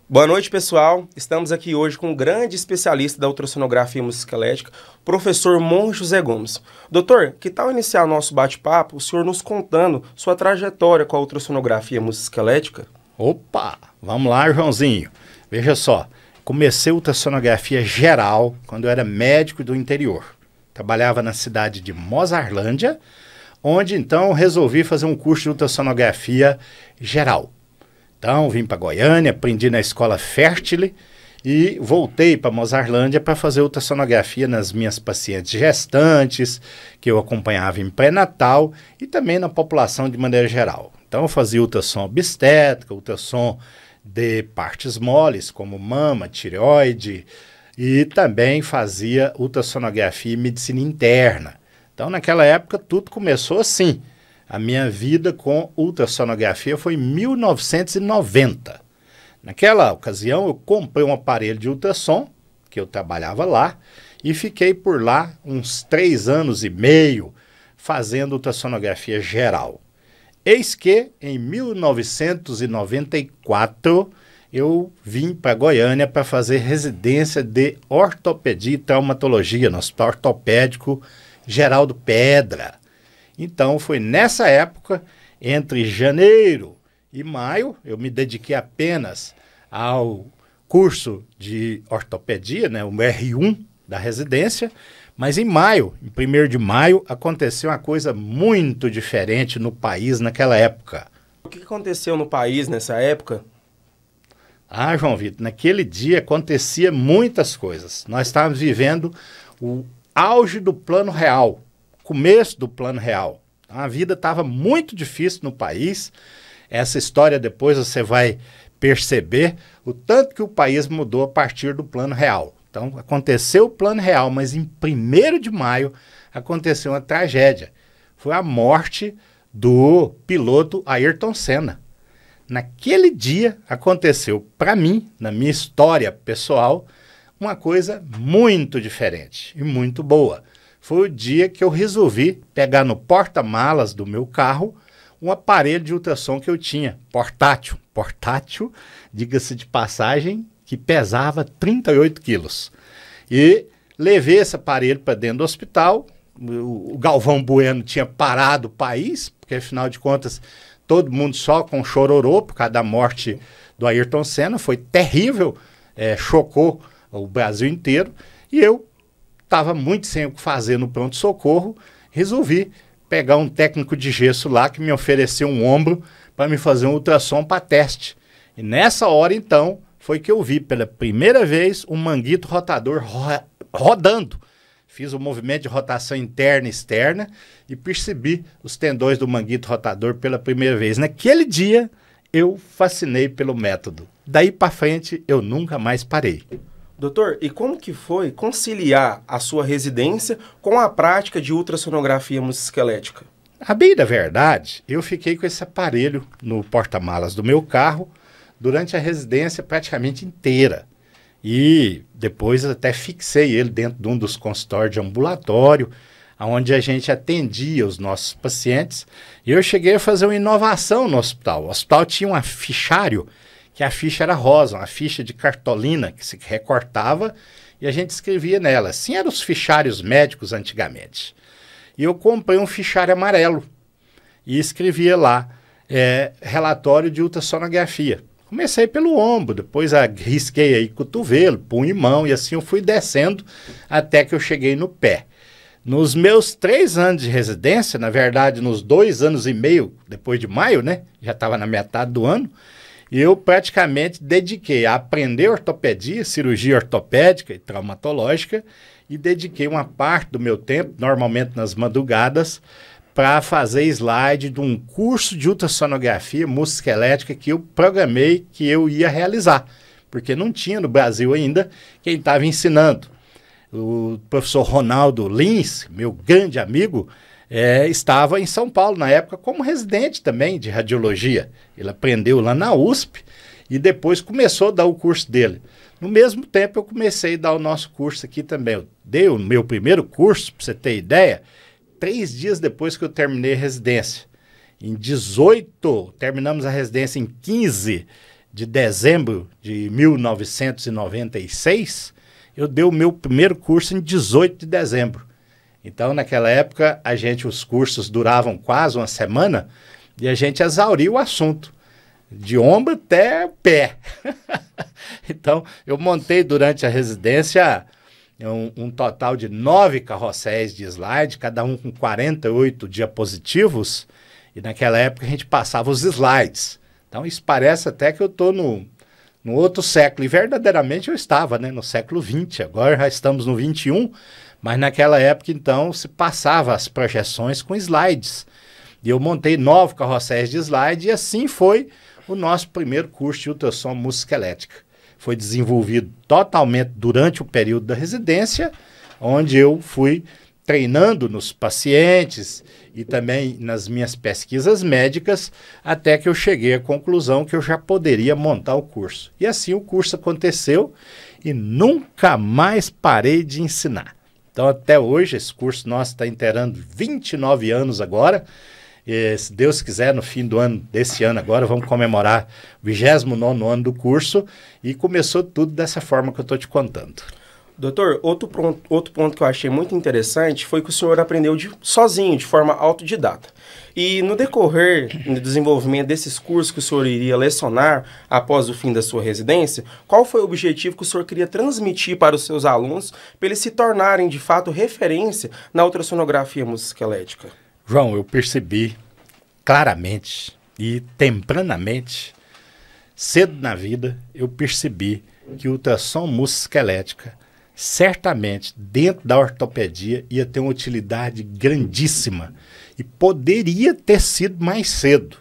Boa noite, pessoal. Estamos aqui hoje com um grande especialista da ultrassonografia musculoesquelética, professor Monge José Gomes. Doutor, que tal iniciar o nosso bate-papo, o senhor nos contando sua trajetória com a ultrassonografia musculoesquelética? Opa, vamos lá, Joãozinho. Veja só, comecei ultrassonografia geral quando eu era médico do interior. Trabalhava na cidade de Mozarlândia, onde então resolvi fazer um curso de ultrassonografia geral. Então, vim para Goiânia, aprendi na escola Fértil e voltei para Mozarlândia para fazer ultrassonografia nas minhas pacientes gestantes, que eu acompanhava em pré-natal e também na população de maneira geral. Então, eu fazia ultrassom obstétrica, ultrassom de partes moles, como mama, tireoide, e também fazia ultrassonografia e medicina interna. Então, naquela época, tudo começou assim. A minha vida com ultrassonografia foi em 1990. Naquela ocasião, eu comprei um aparelho de ultrassom, que eu trabalhava lá, e fiquei por lá uns 3 anos e meio fazendo ultrassonografia geral. Eis que, em 1994, eu vim para Goiânia para fazer residência de ortopedia e traumatologia no Hospital Ortopédico Geraldo Pedra. Então, foi nessa época, entre janeiro e maio, eu me dediquei apenas ao curso de ortopedia, né, o R1 da residência, mas em maio, em 1º de maio, aconteceu uma coisa muito diferente no país naquela época. O que aconteceu no país nessa época? Ah, João Vitor, naquele dia acontecia muitas coisas. Nós estávamos vivendo o auge do Plano Real, começo do Plano Real. A vida estava muito difícil no país. Essa história depois você vai perceber o tanto que o país mudou a partir do Plano Real. Então, aconteceu o Plano Real, mas em 1º de maio aconteceu uma tragédia. Foi a morte do piloto Ayrton Senna. Naquele dia aconteceu para mim, na minha história pessoal, uma coisa muito diferente e muito boa. Foi o dia que eu resolvi pegar no porta-malas do meu carro um aparelho de ultrassom que eu tinha, portátil. Portátil, diga-se de passagem, que pesava 38 quilos. E levei esse aparelho para dentro do hospital. O Galvão Bueno tinha parado o país, porque afinal de contas todo mundo só com chororô por causa da morte do Ayrton Senna. Foi terrível, chocou o Brasil inteiro. E eu estava muito sem o que fazer no pronto-socorro, resolvi pegar um técnico de gesso lá que me ofereceu um ombro para me fazer um ultrassom para teste. E nessa hora, então, foi que eu vi pela primeira vez um manguito rotador rodando. Fiz o movimento de rotação interna e externa e percebi os tendões do manguito rotador pela primeira vez. Naquele dia, eu fascinei pelo método. Daí para frente, eu nunca mais parei. Doutor, e como que foi conciliar a sua residência com a prática de ultrassonografia musculoesquelética? A bem da verdade, eu fiquei com esse aparelho no porta-malas do meu carro durante a residência praticamente inteira. E depois até fixei ele dentro de um dos consultórios de ambulatório, onde a gente atendia os nossos pacientes. E eu cheguei a fazer uma inovação no hospital. O hospital tinha um fichário, que a ficha era rosa, uma ficha de cartolina que se recortava e a gente escrevia nela. Assim eram os fichários médicos antigamente. E eu comprei um fichário amarelo e escrevia lá, relatório de ultrassonografia. Comecei pelo ombro, depois risquei aí cotovelo, punho e mão, e assim eu fui descendo até que eu cheguei no pé. Nos meus 3 anos de residência, na verdade nos 2 anos e meio, depois de maio, né? Já estava na metade do ano, eu praticamente dediquei a aprender ortopedia, cirurgia ortopédica e traumatológica, e dediquei uma parte do meu tempo, normalmente nas madrugadas, para fazer slide de um curso de ultrassonografia musculoesquelética que eu programei que eu ia realizar, porque não tinha no Brasil ainda quem estava ensinando. O professor Ronaldo Lins, meu grande amigo, estava em São Paulo na época como residente também de radiologia. Ele aprendeu lá na USP e depois começou a dar o curso dele. No mesmo tempo eu comecei a dar o nosso curso aqui também. Eu dei o meu primeiro curso, para você ter ideia, 3 dias depois que eu terminei a residência. Em 18, terminamos a residência em 15 de dezembro de 1996, eu dei o meu primeiro curso em 18 de dezembro. Então, naquela época, os cursos duravam quase uma semana e a gente exauria o assunto, de ombro até pé. Então, eu montei durante a residência um total de 9 carrosséis de slide, cada um com 48 diapositivos, e naquela época a gente passava os slides. Então, isso parece até que eu estou no outro século, e verdadeiramente eu estava, né, no século XX, agora já estamos no XXI, mas naquela época, então, se passava as projeções com slides. E eu montei 9 carrosséis de slide, e assim foi o nosso primeiro curso de ultrassom musculoesquelética. Foi desenvolvido totalmente durante o período da residência, onde eu fui treinando nos pacientes e também nas minhas pesquisas médicas, até que eu cheguei à conclusão que eu já poderia montar o curso. E assim o curso aconteceu e nunca mais parei de ensinar. Então, até hoje, esse curso nosso está inteirando 29 anos agora. E, se Deus quiser, no fim do ano, desse ano agora, vamos comemorar o 29º ano do curso. E começou tudo dessa forma que eu estou te contando. Doutor, outro ponto que eu achei muito interessante foi que o senhor aprendeu sozinho, de forma autodidata. E no decorrer do desenvolvimento desses cursos que o senhor iria lecionar após o fim da sua residência, qual foi o objetivo que o senhor queria transmitir para os seus alunos para eles se tornarem, de fato, referência na ultrassonografia musculoesquelética? João, eu percebi claramente e tempranamente, cedo na vida, eu percebi que ultrassom musculoesquelética certamente, dentro da ortopedia, ia ter uma utilidade grandíssima e poderia ter sido mais cedo.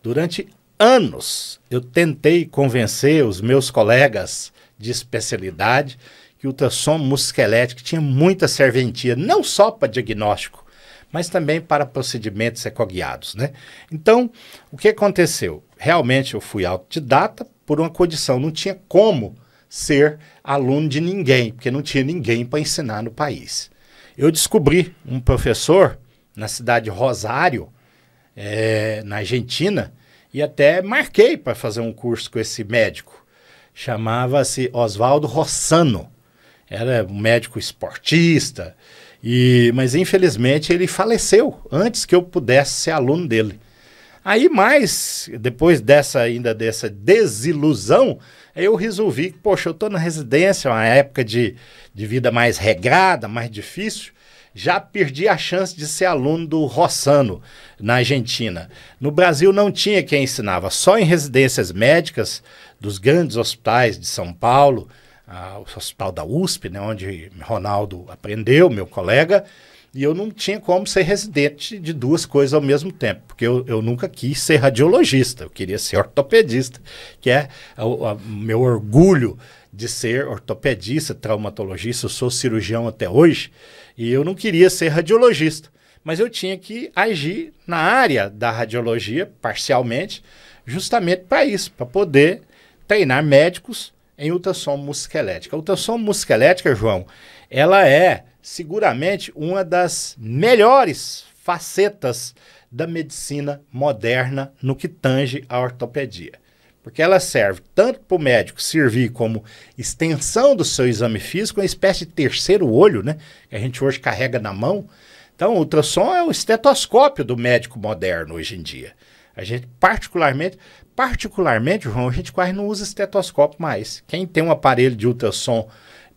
Durante anos, eu tentei convencer os meus colegas de especialidade que o ultrassom musculoesquelético tinha muita serventia, não só para diagnóstico, mas também para procedimentos ecoguiados, né? Então, o que aconteceu? Realmente eu fui autodidata por uma condição, não tinha como ser aluno de ninguém, porque não tinha ninguém para ensinar no país. Eu descobri um professor na cidade de Rosário, na Argentina, e até marquei para fazer um curso com esse médico. Chamava-se Oswaldo Rossano. Era um médico esportista, mas infelizmente ele faleceu antes que eu pudesse ser aluno dele. Aí, depois dessa desilusão, eu resolvi que, poxa, eu estou na residência, uma época de vida mais regrada, mais difícil, já perdi a chance de ser aluno do Rossano, na Argentina. No Brasil não tinha quem ensinava, só em residências médicas dos grandes hospitais de São Paulo, o hospital da USP, né, onde Ronaldo aprendeu, meu colega, e eu não tinha como ser residente de duas coisas ao mesmo tempo, porque eu nunca quis ser radiologista, eu queria ser ortopedista, que é o meu orgulho de ser ortopedista, traumatologista, eu sou cirurgião até hoje, e eu não queria ser radiologista, mas eu tinha que agir na área da radiologia, parcialmente, justamente para isso, para poder treinar médicos em ultrassom musculoesquelética. A ultrassom musculoesquelética, João, ela é seguramente uma das melhores facetas da medicina moderna no que tange a ortopedia. Porque ela serve tanto para o médico servir como extensão do seu exame físico, uma espécie de terceiro olho, né, que a gente hoje carrega na mão. Então, o ultrassom é o estetoscópio do médico moderno hoje em dia. A gente particularmente, João, a gente quase não usa estetoscópio mais. Quem tem um aparelho de ultrassom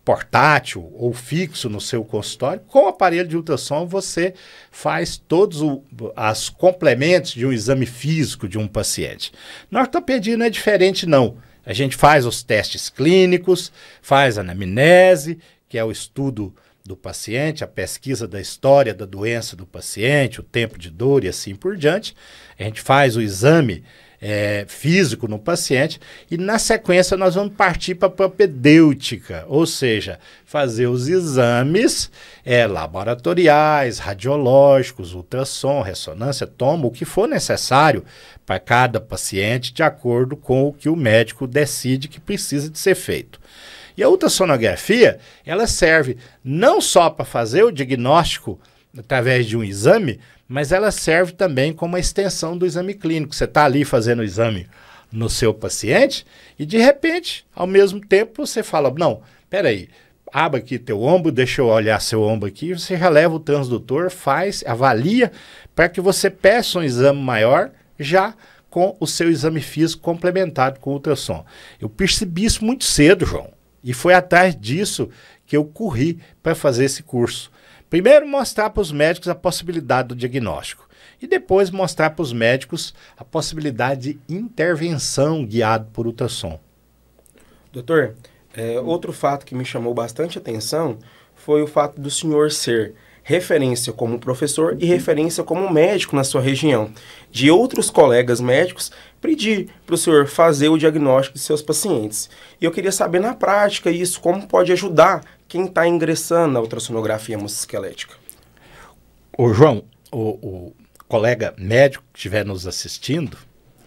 portátil ou fixo no seu consultório, com o aparelho de ultrassom você faz todos os complementos de um exame físico de um paciente. Na ortopedia não é diferente não. A gente faz os testes clínicos, faz a anamnese, que é o estudo do paciente, a pesquisa da história da doença do paciente, o tempo de dor e assim por diante. A gente faz o exame físico no paciente e na sequência nós vamos partir para a propedêutica, ou seja, fazer os exames laboratoriais, radiológicos, ultrassom, ressonância, tomo, o que for necessário para cada paciente de acordo com o que o médico decide que precisa de ser feito. E a ultrassonografia, ela serve não só para fazer o diagnóstico através de um exame, mas ela serve também como a extensão do exame clínico. Você está ali fazendo o exame no seu paciente e de repente, ao mesmo tempo, você fala, não, peraí, abre aqui teu ombro, deixa eu olhar seu ombro aqui, você já leva o transdutor, faz, avalia, para que você peça um exame maior já com o seu exame físico complementado com o ultrassom. Eu percebi isso muito cedo, João, e foi atrás disso que eu corri para fazer esse curso. Primeiro, mostrar para os médicos a possibilidade do diagnóstico e depois mostrar para os médicos a possibilidade de intervenção guiada por ultrassom. Doutor, outro fato que me chamou bastante atenção foi o fato do senhor ser referência como professor e referência como médico na sua região. De outros colegas médicos, pedir para o senhor fazer o diagnóstico de seus pacientes. E eu queria saber na prática isso, como pode ajudar quem está ingressando na ultrassonografia musculoesquelética. Ô João, o colega médico que estiver nos assistindo,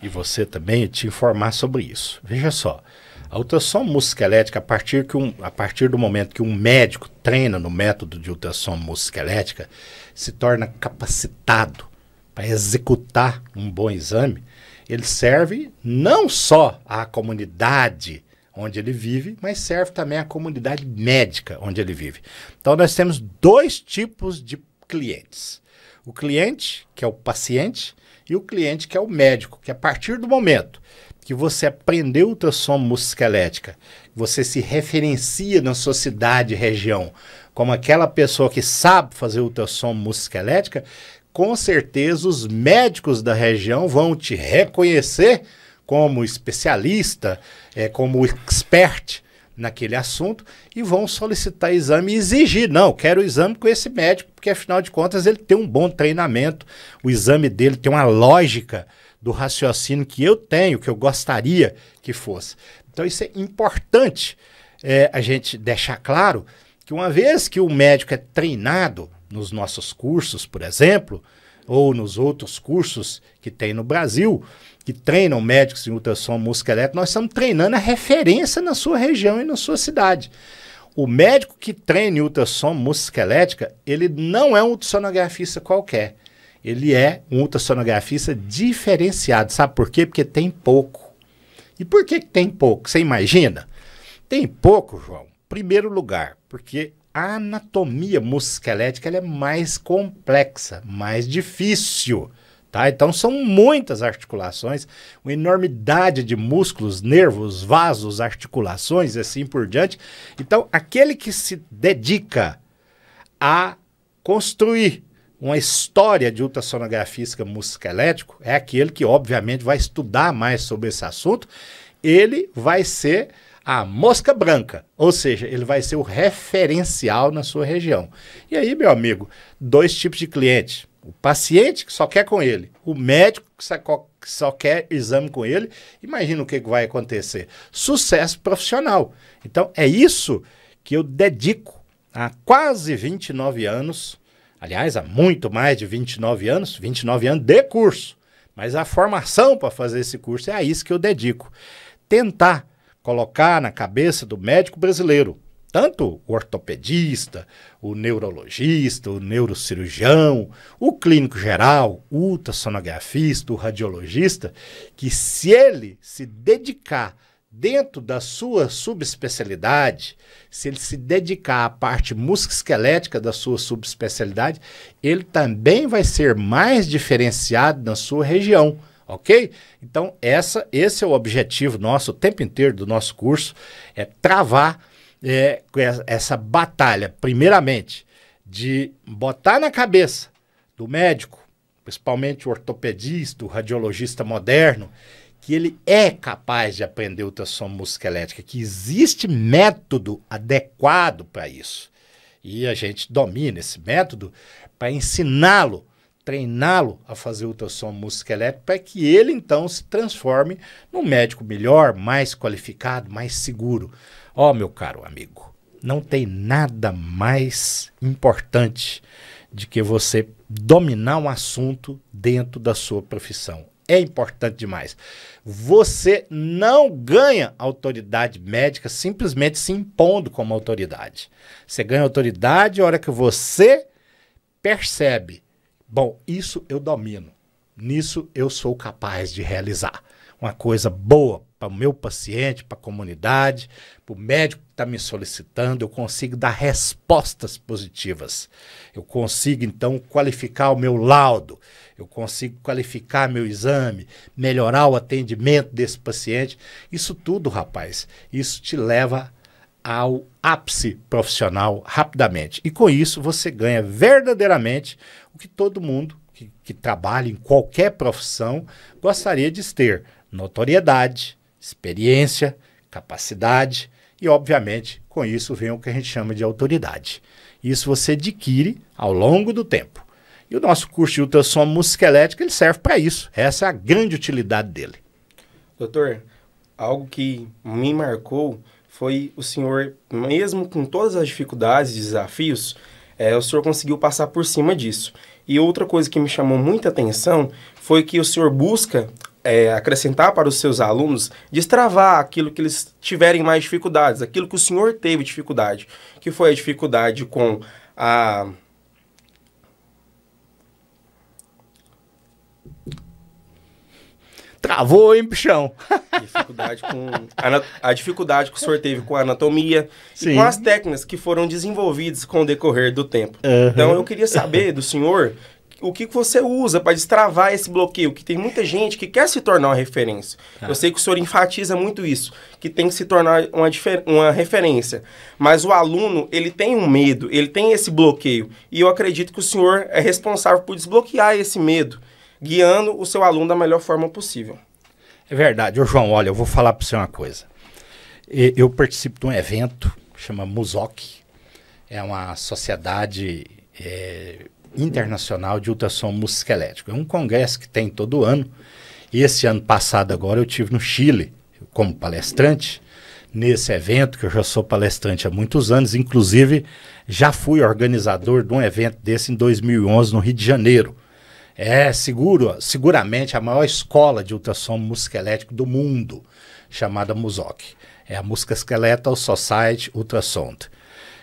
e você também, te informar sobre isso. Veja só, a ultrassom musculoesquelética, a partir do momento que um médico treina no método de ultrassom musculoesquelética, se torna capacitado para executar um bom exame, ele serve não só à comunidade onde ele vive, mas serve também à comunidade médica onde ele vive. Então nós temos dois tipos de clientes. O cliente, que é o paciente, e o cliente, que é o médico, que a partir do momento que você aprendeu ultrassom musculoesquelética, você se referencia na sua cidade e região como aquela pessoa que sabe fazer ultrassom musculoesquelética, com certeza os médicos da região vão te reconhecer como especialista, como expert naquele assunto e vão solicitar exame e exigir, não, quero o exame com esse médico, porque afinal de contas ele tem um bom treinamento, o exame dele tem uma lógica do raciocínio que eu tenho, que eu gostaria que fosse. Então isso é importante a gente deixar claro que uma vez que o médico é treinado nos nossos cursos, por exemplo, ou nos outros cursos que tem no Brasil, que treinam médicos em ultrassom musculoesquelético, nós estamos treinando a referência na sua região e na sua cidade. O médico que treina em ultrassom musculoesquelética, ele não é um ultrassonografista qualquer. Ele é um ultrassonografista diferenciado. Sabe por quê? Porque tem pouco. E por que tem pouco? Você imagina? Tem pouco, João. Primeiro lugar, porque a anatomia musculoesquelética ela é mais complexa, mais difícil. Tá? Então são muitas articulações, uma enormidade de músculos, nervos, vasos, articulações e assim por diante. Então aquele que se dedica a construir uma história de ultrassonografista musculoesquelético é aquele que obviamente vai estudar mais sobre esse assunto, ele vai ser a mosca branca, ou seja, ele vai ser o referencial na sua região. E aí, meu amigo, dois tipos de cliente. O paciente que só quer com ele, o médico que só quer exame com ele. Imagina o que vai acontecer. Sucesso profissional. Então, é isso que eu dedico há quase 29 anos, aliás, há muito mais de 29 anos de curso. Mas a formação para fazer esse curso é a isso que eu dedico. Tentar colocar na cabeça do médico brasileiro, tanto o ortopedista, o neurologista, o neurocirurgião, o clínico geral, o ultrassonografista, o radiologista, que se ele se dedicar dentro da sua subespecialidade, se ele se dedicar à parte musculoesquelética da sua subespecialidade, ele também vai ser mais diferenciado na sua região. Ok? Então, esse é o objetivo nosso, o tempo inteiro do nosso curso, é travar essa batalha, primeiramente, de botar na cabeça do médico, principalmente o ortopedista, o radiologista moderno, que ele é capaz de aprender ultrassom musculoesquelética, que existe método adequado para isso. E a gente domina esse método para ensiná-lo, treiná-lo a fazer ultrassom musculoesquelético para que ele, então, se transforme num médico melhor, mais qualificado, mais seguro. Ó, meu caro amigo, não tem nada mais importante de que você dominar um assunto dentro da sua profissão. É importante demais. Você não ganha autoridade médica simplesmente se impondo como autoridade. Você ganha autoridade a hora que você percebe: bom, isso eu domino, nisso eu sou capaz de realizar. uma coisa boa para o meu paciente, para a comunidade, para o médico que está me solicitando, eu consigo dar respostas positivas. Eu consigo, então, qualificar o meu laudo, eu consigo qualificar meu exame, melhorar o atendimento desse paciente. Isso tudo, rapaz, isso te leva ao ápice profissional rapidamente. E com isso você ganha verdadeiramente o que todo mundo que trabalha em qualquer profissão gostaria de ter: notoriedade, experiência, capacidade e, obviamente, com isso vem o que a gente chama de autoridade. Isso você adquire ao longo do tempo. E o nosso curso de ultrassom musculoesquelético, ele serve para isso. Essa é a grande utilidade dele. Doutor, algo que me marcou foi o senhor, mesmo com todas as dificuldades e desafios, o senhor conseguiu passar por cima disso. E outra coisa que me chamou muita atenção foi que o senhor busca acrescentar para os seus alunos, destravar aquilo que eles tiverem mais dificuldades, aquilo que o senhor teve dificuldade, que foi a dificuldade com a... Travou, hein, bichão? A dificuldade que o senhor teve com a anatomia. Sim. E com as técnicas que foram desenvolvidas com o decorrer do tempo. Uhum. Então, eu queria saber do senhor o que você usa para destravar esse bloqueio, que tem muita gente que quer se tornar uma referência. Eu sei que o senhor enfatiza muito isso, que tem que se tornar uma referência. Mas o aluno, ele tem um medo, ele tem esse bloqueio. E eu acredito que o senhor é responsável por desbloquear esse medo, guiando o seu aluno da melhor forma possível. É verdade. Ô, João, olha, eu vou falar para você uma coisa. Eu participo de um evento, chama MUSOC. É uma sociedade internacional de ultrassom musculoesquelético. É um congresso que tem todo ano. E esse ano passado agora eu estive no Chile como palestrante, nesse evento, que eu já sou palestrante há muitos anos. Inclusive, já fui organizador de um evento desse em 2011 no Rio de Janeiro. É seguramente a maior escola de ultrassom musculoesquelético do mundo, chamada MUSOC. É a Musculoskeletal Society Ultrasound.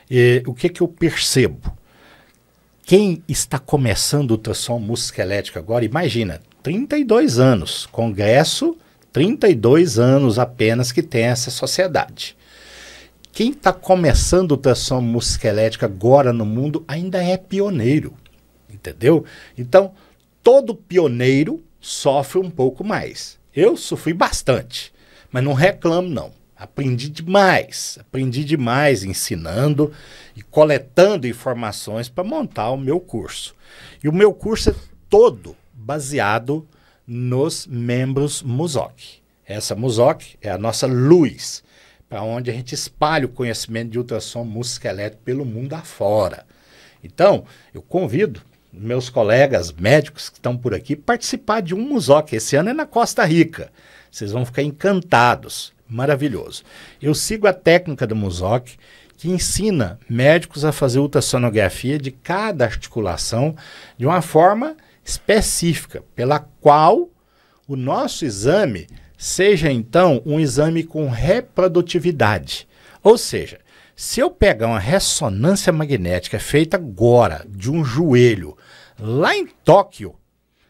E o que eu percebo? Quem está começando o ultrassom musculoesquelético agora, imagina, 32 anos, congresso, 32 anos apenas que tem essa sociedade. Quem está começando o ultrassom musculoesquelético agora no mundo ainda é pioneiro, entendeu? Então, todo pioneiro sofre um pouco mais. Eu sofri bastante, mas não reclamo não. Aprendi demais ensinando e coletando informações para montar o meu curso. E o meu curso é todo baseado nos membros MUSOC. Essa MUSOC é a nossa luz, para onde a gente espalha o conhecimento de ultrassom musculoesquelético pelo mundo afora. Então, eu convido meus colegas médicos que estão por aqui participar de um MUSOC. Esse ano é na Costa Rica. Vocês vão ficar encantados. Maravilhoso. Eu sigo a técnica do MUSOC, que ensina médicos a fazer ultrassonografia de cada articulação de uma forma específica, pela qual o nosso exame seja, então, um exame com reprodutividade. Ou seja, se eu pegar uma ressonância magnética feita agora de um joelho lá em Tóquio,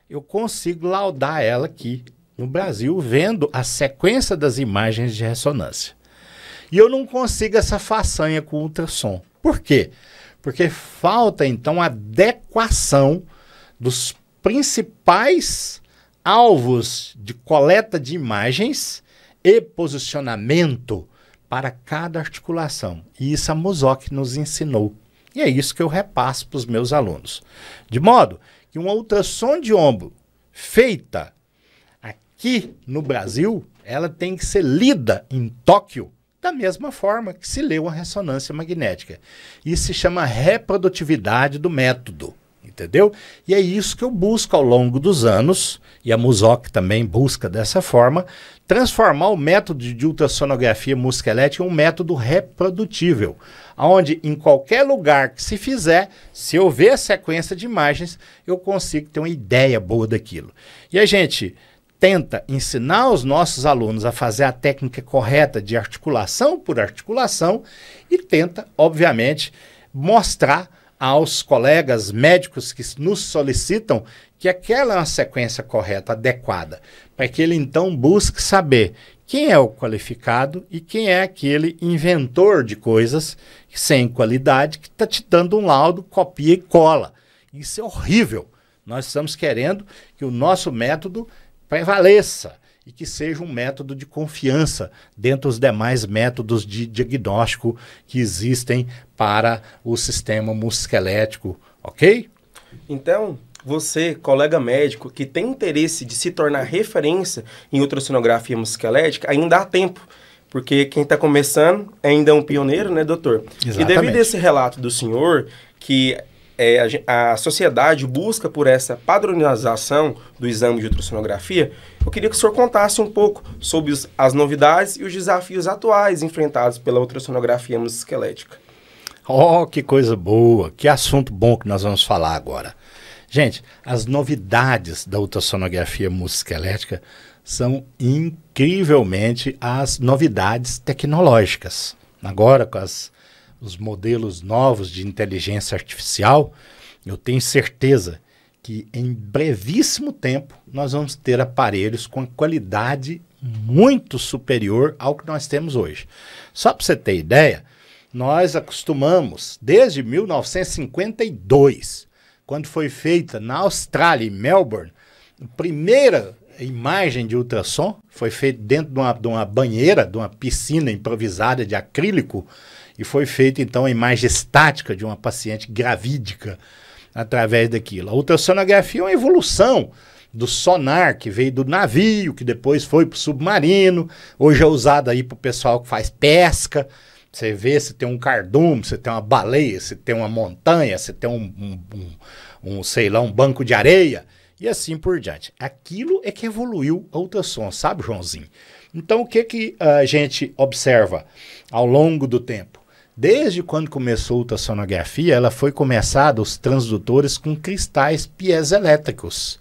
eu consigo laudar ela aqui no Brasil, vendo a sequência das imagens de ressonância. E eu não consigo essa façanha com o ultrassom. Por quê? Porque falta, então, a adequação dos principais alvos de coleta de imagens e posicionamento para cada articulação. E isso a MUSOC nos ensinou. E é isso que eu repasso para os meus alunos. De modo que uma ultrassom de ombro feita aqui no Brasil, ela tem que ser lida em Tóquio da mesma forma que se lê uma ressonância magnética. Isso se chama reprodutividade do método, entendeu? E é isso que eu busco ao longo dos anos, e a MUSOC também busca dessa forma, transformar o método de ultrassonografia musculoesquelética em um método reprodutível, onde em qualquer lugar que se fizer, se eu ver a sequência de imagens, eu consigo ter uma ideia boa daquilo. E a gente tenta ensinar os nossos alunos a fazer a técnica correta de articulação por articulação e tenta, obviamente, mostrar aos colegas médicos que nos solicitam que aquela é uma sequência correta, adequada, para que ele então busque saber quem é o qualificado e quem é aquele inventor de coisas sem qualidade que está te dando um laudo, copia e cola. Isso é horrível. Nós estamos querendo que o nosso método prevaleça e que seja um método de confiança dentre os demais métodos de diagnóstico que existem para o sistema musculoesquelético, ok? Então, você, colega médico, que tem interesse de se tornar referência em ultrassonografia musculoesquelética, ainda há tempo. Porque quem está começando ainda é um pioneiro, né, doutor? Exatamente. E devido a esse relato do senhor, que a sociedade busca por essa padronização do exame de ultrassonografia, eu queria que o senhor contasse um pouco sobre as novidades e os desafios atuais enfrentados pela ultrassonografia musculoesquelética. Oh, que coisa boa, que assunto bom que nós vamos falar agora. Gente, as novidades da ultrassonografia musculoesquelética são incrivelmente as novidades tecnológicas. Agora, com os modelos novos de inteligência artificial, eu tenho certeza que em brevíssimo tempo nós vamos ter aparelhos com qualidade muito superior ao que nós temos hoje. Só para você ter ideia, nós acostumamos, desde 1952, quando foi feita na Austrália, em Melbourne, a primeira imagem de ultrassom foi feita dentro de uma banheira, de uma piscina improvisada de acrílico, e foi feita então a imagem estática de uma paciente gravídica através daquilo. A ultrassonografia é uma evolução do sonar que veio do navio, que depois foi para o submarino, hoje é usado aí para o pessoal que faz pesca. Você vê se tem um cardume, se tem uma baleia, se tem uma montanha, se tem sei lá, um banco de areia, e assim por diante. Aquilo é que evoluiu a ultrassom, sabe, Joãozinho? Então, o que a gente observa ao longo do tempo? Desde quando começou a ultrassonografia, ela foi começada, os transdutores, com cristais piezoelétricos.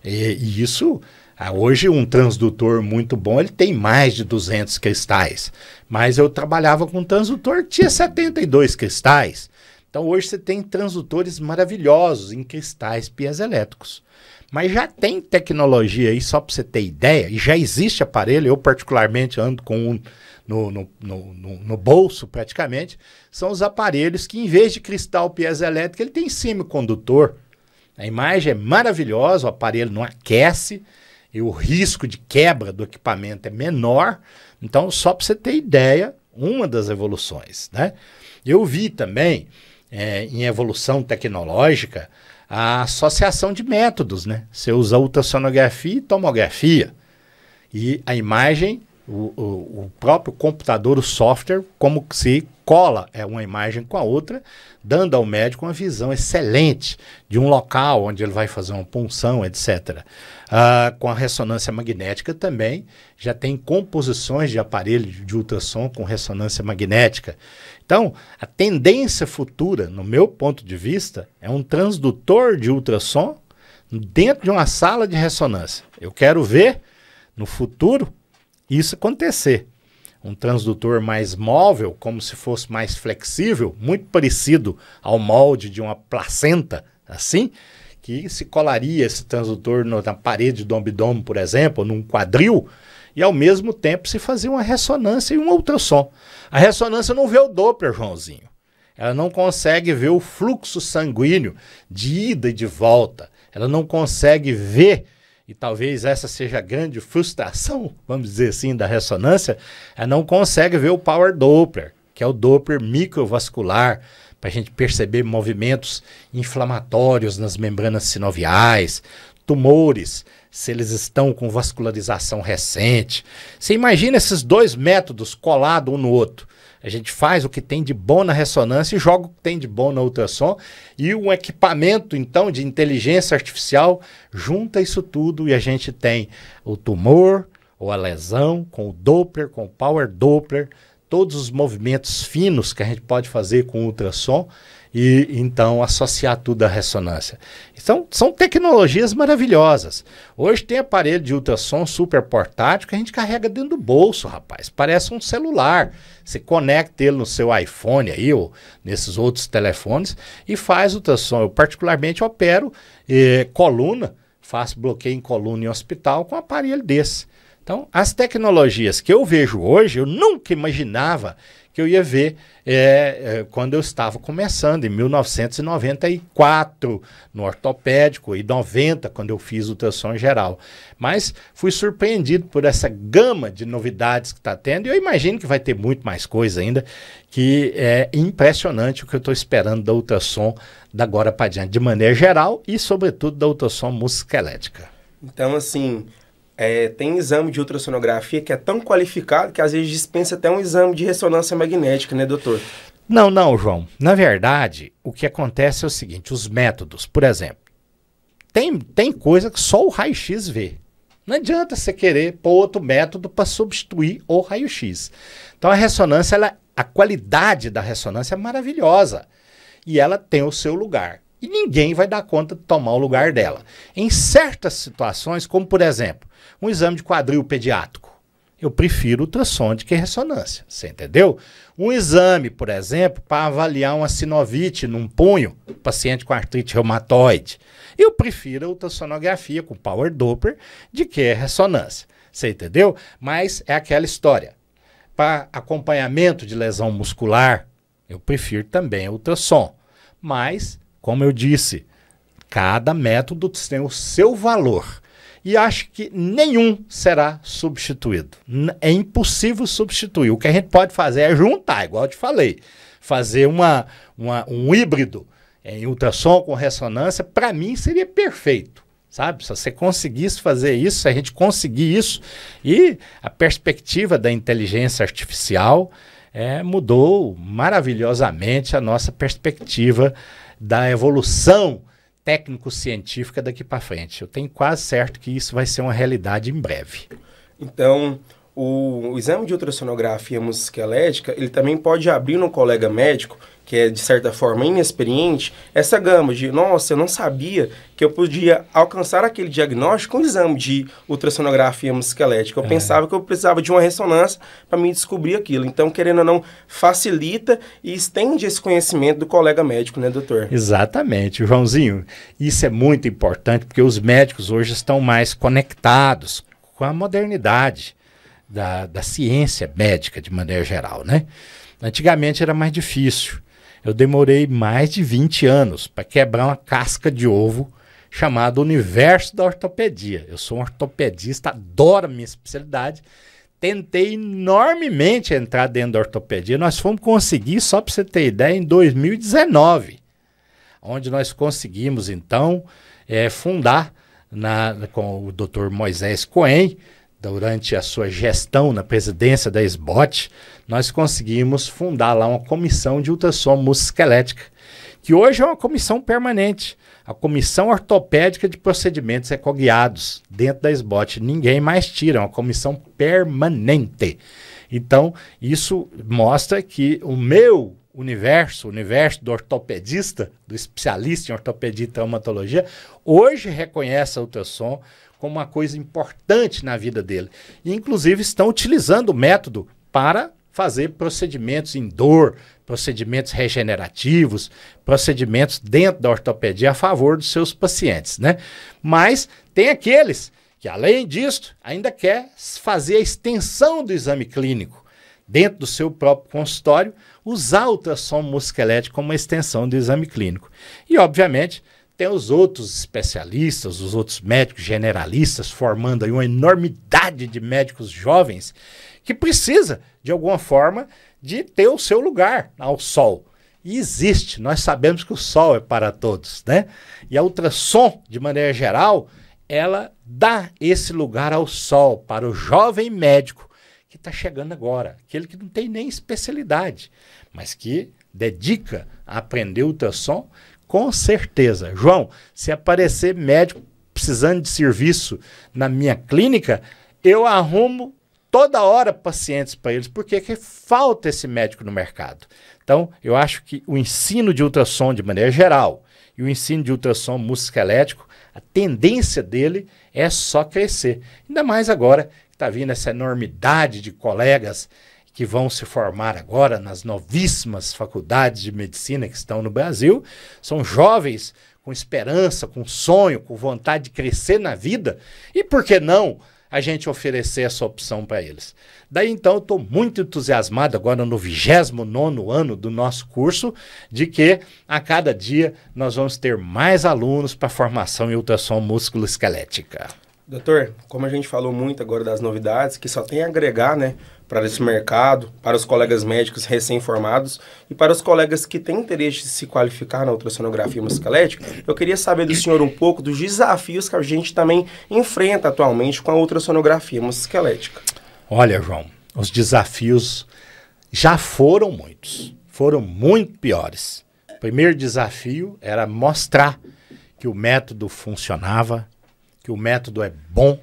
E isso, hoje um transdutor muito bom, ele tem mais de 200 cristais. Mas eu trabalhava com um transdutor que tinha 72 cristais. Então hoje você tem transdutores maravilhosos em cristais piezoelétricos. Mas já tem tecnologia aí, só para você ter ideia, e já existe aparelho, eu particularmente ando com um no bolso praticamente, são os aparelhos que em vez de cristal piezoelétrico, ele tem semicondutor. A imagem é maravilhosa, o aparelho não aquece, e o risco de quebra do equipamento é menor. Então, só para você ter ideia, uma das evoluções, né? Eu vi também, em evolução tecnológica, a associação de métodos, né? Você usa ultrassonografia e tomografia. E a imagem, o próprio computador, o software, como se cola uma imagem com a outra, dando ao médico uma visão excelente de um local onde ele vai fazer uma punção, etc. Com a ressonância magnética também, já tem composições de aparelhos de ultrassom com ressonância magnética. Então, a tendência futura, no meu ponto de vista, é um transdutor de ultrassom dentro de uma sala de ressonância. Eu quero ver, no futuro, isso acontecer. Um transdutor mais móvel, como se fosse mais flexível, muito parecido ao molde de uma placenta, assim, que se colaria esse transdutor na parede do abdômen, por exemplo, num quadril, e ao mesmo tempo se fazia uma ressonância e um ultrassom. A ressonância não vê o Doppler, Joãozinho. Ela não consegue ver o fluxo sanguíneo de ida e de volta. Ela não consegue ver, e talvez essa seja a grande frustração, vamos dizer assim, da ressonância, ela não consegue ver o Power Doppler, que é o Doppler microvascular, para a gente perceber movimentos inflamatórios nas membranas sinoviais, tumores, se eles estão com vascularização recente. Você imagina esses dois métodos colados um no outro. A gente faz o que tem de bom na ressonância e joga o que tem de bom na ultrassom, e um equipamento, então, de inteligência artificial junta isso tudo e a gente tem o tumor ou a lesão com o Doppler, com o Power Doppler, todos os movimentos finos que a gente pode fazer com o ultrassom e então associar tudo à ressonância. Então, são tecnologias maravilhosas. Hoje tem aparelho de ultrassom super portátil que a gente carrega dentro do bolso, rapaz. Parece um celular. Você conecta ele no seu iPhone aí, ou nesses outros telefones, e faz ultrassom. Eu particularmente opero coluna, faço bloqueio em coluna em hospital com um aparelho desse. Então, as tecnologias que eu vejo hoje, eu nunca imaginava que eu ia ver quando eu estava começando, em 1994, no ortopédico, e 90, quando eu fiz ultrassom geral. Mas fui surpreendido por essa gama de novidades que está tendo, e eu imagino que vai ter muito mais coisa ainda, que é impressionante o que eu estou esperando da ultrassom da agora para diante, de maneira geral, e sobretudo da ultrassom musculoesquelética. Então, assim... tem exame de ultrassonografia que é tão qualificado que às vezes dispensa até um exame de ressonância magnética, né, doutor? Não, João. Na verdade, o que acontece é o seguinte, os métodos, por exemplo, tem coisa que só o raio-x vê. Não adianta você querer pôr outro método para substituir o raio-x. Então a ressonância, a qualidade da ressonância é maravilhosa e ela tem o seu lugar. E ninguém vai dar conta de tomar o lugar dela. Em certas situações, como por exemplo, um exame de quadril pediátrico, eu prefiro ultrassom do que ressonância, você entendeu? Um exame, por exemplo, para avaliar uma sinovite num punho, paciente com artrite reumatoide, eu prefiro a ultrassonografia com power Doppler de que a ressonância, você entendeu? Mas é aquela história. Para acompanhamento de lesão muscular, eu prefiro também a ultrassom, mas... Como eu disse, cada método tem o seu valor e acho que nenhum será substituído. É impossível substituir. O que a gente pode fazer é juntar, igual eu te falei, fazer um híbrido em ultrassom com ressonância, para mim seria perfeito. Sabe? Se você conseguisse fazer isso, se a gente conseguir isso, e a perspectiva da inteligência artificial mudou maravilhosamente a nossa perspectiva da evolução técnico-científica daqui para frente. Eu tenho quase certo que isso vai ser uma realidade em breve. Então, o exame de ultrassonografia musculoesquelética, ele também pode abrir no colega médico, que é, de certa forma, inexperiente, essa gama de, nossa, eu não sabia que eu podia alcançar aquele diagnóstico com o exame de ultrassonografia musculoesquelética. Eu pensava que eu precisava de uma ressonância para me descobrir aquilo. Então, querendo ou não, facilita e estende esse conhecimento do colega médico, né, doutor? Exatamente, Joãozinho. Isso é muito importante, porque os médicos hoje estão mais conectados com a modernidade da ciência médica, de maneira geral, né? Antigamente era mais difícil. Eu demorei mais de 20 anos para quebrar uma casca de ovo chamada universo da ortopedia. Eu sou um ortopedista, adoro a minha especialidade. Tentei enormemente entrar dentro da ortopedia. Nós fomos conseguir, só para você ter ideia, em 2019, onde nós conseguimos, então, fundar com o Dr. Moisés Cohen, durante a sua gestão na presidência da SBOT, nós conseguimos fundar lá uma comissão de ultrassom musculoesquelética, que hoje é uma comissão permanente, a Comissão Ortopédica de Procedimentos Ecoguiados, dentro da SBOT. Ninguém mais tira, é uma comissão permanente. Então, isso mostra que o meu universo, o universo do ortopedista, do especialista em ortopedia e traumatologia, hoje reconhece a ultrassom como uma coisa importante na vida dele. E, inclusive, estão utilizando o método para fazer procedimentos em dor, procedimentos regenerativos, procedimentos dentro da ortopedia a favor dos seus pacientes, né? Mas tem aqueles que, além disso, ainda quer fazer a extensão do exame clínico dentro do seu próprio consultório, usar a ultrassom musculoesquelético como uma extensão do exame clínico. E, obviamente, tem os outros especialistas, os outros médicos generalistas, formando aí uma enormidade de médicos jovens que precisa, de alguma forma, de ter o seu lugar ao sol. E existe, nós sabemos que o sol é para todos, né? E a ultrassom, de maneira geral, ela dá esse lugar ao sol para o jovem médico que está chegando agora, aquele que não tem nem especialidade, mas que dedica a aprender ultrassom. Com certeza. João, se aparecer médico precisando de serviço na minha clínica, eu arrumo toda hora pacientes para eles, porque que falta esse médico no mercado. Então, eu acho que o ensino de ultrassom de maneira geral e o ensino de ultrassom musculoesquelético, a tendência dele é só crescer. Ainda mais agora que está vindo essa enormidade de colegas que vão se formar agora nas novíssimas faculdades de medicina que estão no Brasil. São jovens com esperança, com sonho, com vontade de crescer na vida. E por que não a gente oferecer essa opção para eles? Daí então eu estou muito entusiasmado agora no 29º ano do nosso curso, de que a cada dia nós vamos ter mais alunos para formação em ultrassom músculo-esquelética. Doutor, como a gente falou muito agora das novidades, que só tem a agregar, né, para esse mercado, para os colegas médicos recém-formados e para os colegas que têm interesse de se qualificar na ultrassonografia musculoesquelética, eu queria saber do senhor um pouco dos desafios que a gente também enfrenta atualmente com a ultrassonografia musculoesquelética. Olha, João, os desafios já foram muitos, foram muito piores. O primeiro desafio era mostrar que o método funcionava, que o método é bom.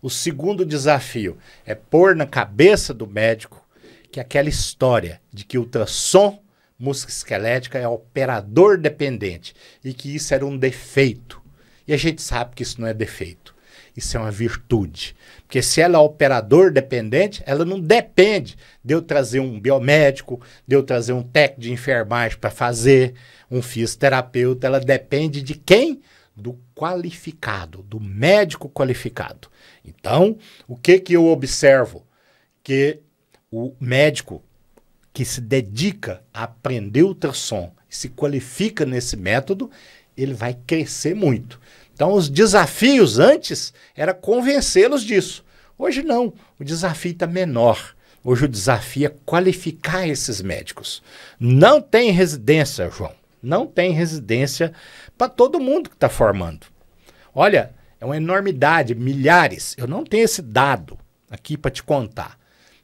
O segundo desafio é pôr na cabeça do médico que aquela história de que o ultrassom musculoesquelética é operador dependente e que isso era um defeito. E a gente sabe que isso não é defeito. Isso é uma virtude. Porque se ela é operador dependente, ela não depende de eu trazer um biomédico, de eu trazer um técnico de enfermagem para fazer, um fisioterapeuta. Ela depende de quem? Do qualificado, do médico qualificado. Então, o que eu observo? Que o médico que se dedica a aprender ultrassom e se qualifica nesse método, ele vai crescer muito. Então, os desafios antes era convencê-los disso. Hoje não, o desafio está menor. Hoje o desafio é qualificar esses médicos. Não tem residência, João. Não tem residência para todo mundo que está formando. Olha, é uma enormidade, milhares. Eu não tenho esse dado aqui para te contar,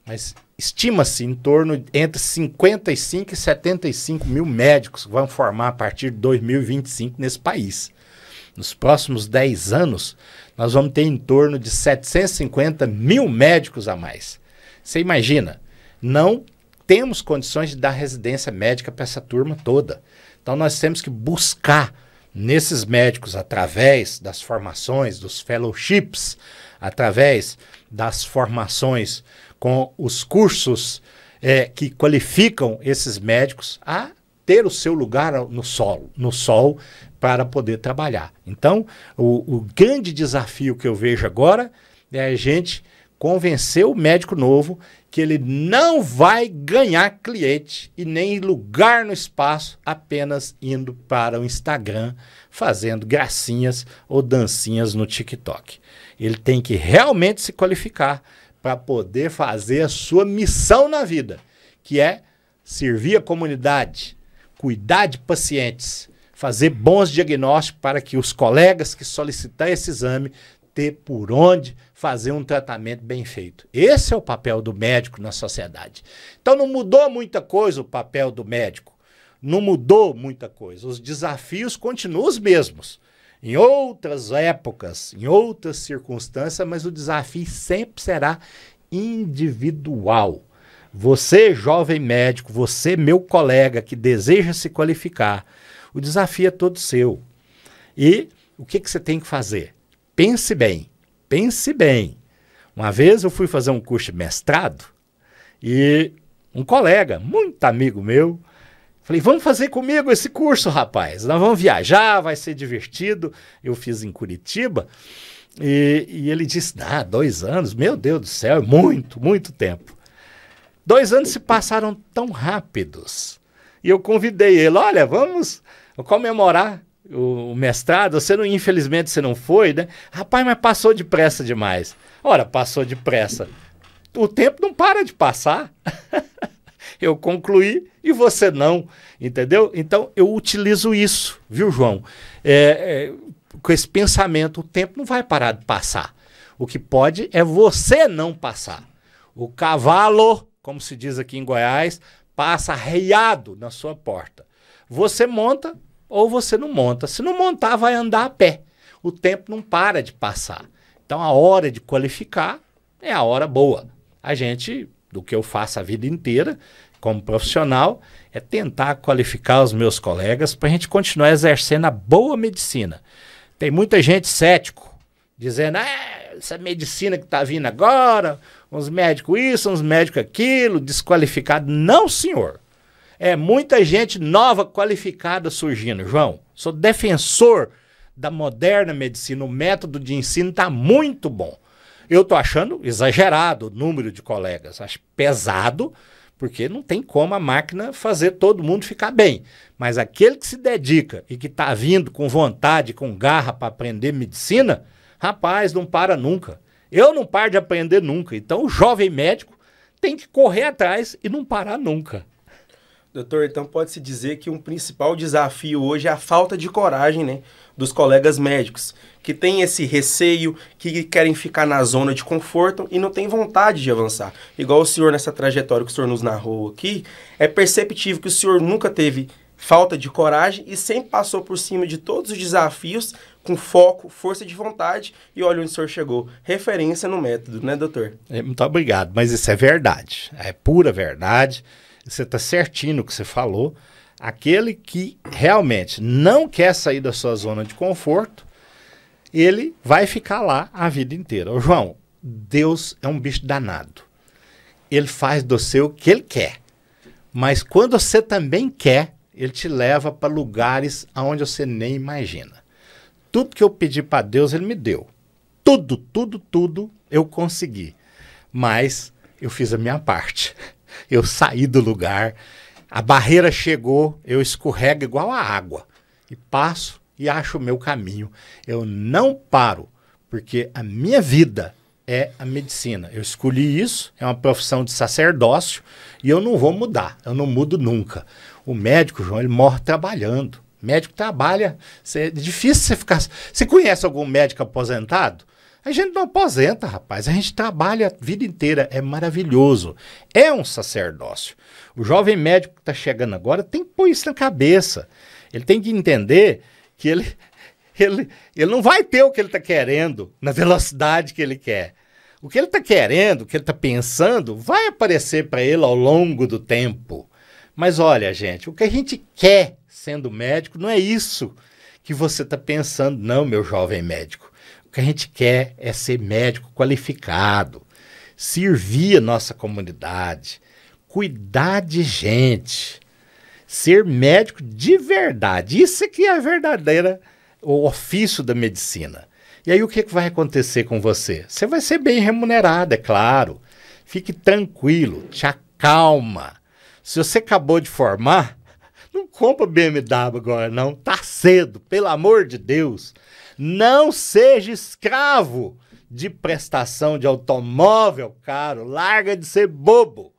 mas estima-se em torno entre 55 e 75 mil médicos que vão formar a partir de 2025 nesse país. Nos próximos 10 anos, nós vamos ter em torno de 750 mil médicos a mais. Você imagina, não temos condições de dar residência médica para essa turma toda. Então nós temos que buscar nesses médicos, através das formações, dos fellowships, através das formações com os cursos que qualificam esses médicos a ter o seu lugar no sol para poder trabalhar. Então, o grande desafio que eu vejo agora é a gente convencer o médico novo que ele não vai ganhar cliente e nem lugar no espaço apenas indo para o Instagram, fazendo gracinhas ou dancinhas no TikTok. Ele tem que realmente se qualificar para poder fazer a sua missão na vida, que é servir a comunidade, cuidar de pacientes, fazer bons diagnósticos para que os colegas que solicitar esse exame ter por onde fazer um tratamento bem feito. Esse é o papel do médico na sociedade. Então não mudou muita coisa o papel do médico. Não mudou muita coisa. Os desafios continuam os mesmos. Em outras épocas, em outras circunstâncias, mas o desafio sempre será individual. Você, jovem médico, você, meu colega que deseja se qualificar, o desafio é todo seu. E o que você tem que fazer? Pense bem, pense bem. Uma vez eu fui fazer um curso de mestrado e um colega, muito amigo meu, falei, vamos fazer comigo esse curso, rapaz. Nós vamos viajar, vai ser divertido. Eu fiz em Curitiba e ele disse, 2 anos, meu Deus do céu, é muito, muito tempo. 2 anos se passaram tão rápidos. E eu convidei ele, olha, vamos comemorar o mestrado. Infelizmente você não foi, né? Rapaz, mas passou depressa demais. Ora, passou depressa. O tempo não para de passar. Eu concluí e você não, entendeu? Então eu utilizo isso, viu, João? Com esse pensamento, o tempo não vai parar de passar. O que pode é você não passar. O cavalo, como se diz aqui em Goiás, passa arreiado na sua porta. Você monta ou você não monta. Se não montar, vai andar a pé. O tempo não para de passar. Então a hora de qualificar é a hora boa. A gente, do que eu faço a vida inteira, como profissional, é tentar qualificar os meus colegas para a gente continuar exercendo a boa medicina. Tem muita gente cético, dizendo, essa medicina que está vindo agora, uns médicos isso, uns médicos aquilo, desqualificado. Não, senhor. É muita gente nova qualificada surgindo. João, sou defensor da moderna medicina, o método de ensino está muito bom. Eu estou achando exagerado o número de colegas, acho pesado, porque não tem como a máquina fazer todo mundo ficar bem. Mas aquele que se dedica e que está vindo com vontade, com garra para aprender medicina, rapaz, não para nunca. Eu não paro de aprender nunca. Então o jovem médico tem que correr atrás e não parar nunca. Doutor, então pode-se dizer que um principal desafio hoje é a falta de coragem, né, dos colegas médicos, que têm esse receio, que querem ficar na zona de conforto e não têm vontade de avançar. Igual o senhor nessa trajetória que o senhor nos narrou aqui, é perceptível que o senhor nunca teve falta de coragem e sempre passou por cima de todos os desafios com foco, força de vontade e olha onde o senhor chegou. Referência no método, né, doutor? Muito obrigado, mas isso é verdade, é pura verdade. Você está certinho no que você falou. Aquele que realmente não quer sair da sua zona de conforto, ele vai ficar lá a vida inteira. Ô, João, Deus é um bicho danado. Ele faz do seu o que ele quer. Mas quando você também quer, ele te leva para lugares aonde você nem imagina. Tudo que eu pedi para Deus, ele me deu. Tudo eu consegui. Mas eu fiz a minha parte. Eu saí do lugar, a barreira chegou, eu escorrego igual a água e passo e acho o meu caminho. Eu não paro, porque a minha vida é a medicina. Eu escolhi isso, é uma profissão de sacerdócio e eu não vou mudar, eu não mudo nunca. O médico, João, ele morre trabalhando. O médico trabalha, é difícil você ficar... Você conhece algum médico aposentado? A gente não aposenta, rapaz. A gente trabalha a vida inteira. É maravilhoso. É um sacerdócio. O jovem médico que está chegando agora tem que pôr isso na cabeça. Ele tem que entender que ele não vai ter o que ele está querendo na velocidade que ele quer. O que ele está querendo, o que ele está pensando, vai aparecer para ele ao longo do tempo. Mas olha, gente, o que a gente quer sendo médico não é isso que você está pensando, não, meu jovem médico. O que a gente quer é ser médico qualificado, servir a nossa comunidade, cuidar de gente, ser médico de verdade. Isso aqui é a verdadeira, o ofício da medicina. E aí o que vai acontecer com você? Você vai ser bem remunerado, é claro. Fique tranquilo, te acalma. Se você acabou de formar, não compra BMW agora não, tá cedo, pelo amor de Deus. Não seja escravo de prestação de automóvel caro, larga de ser bobo.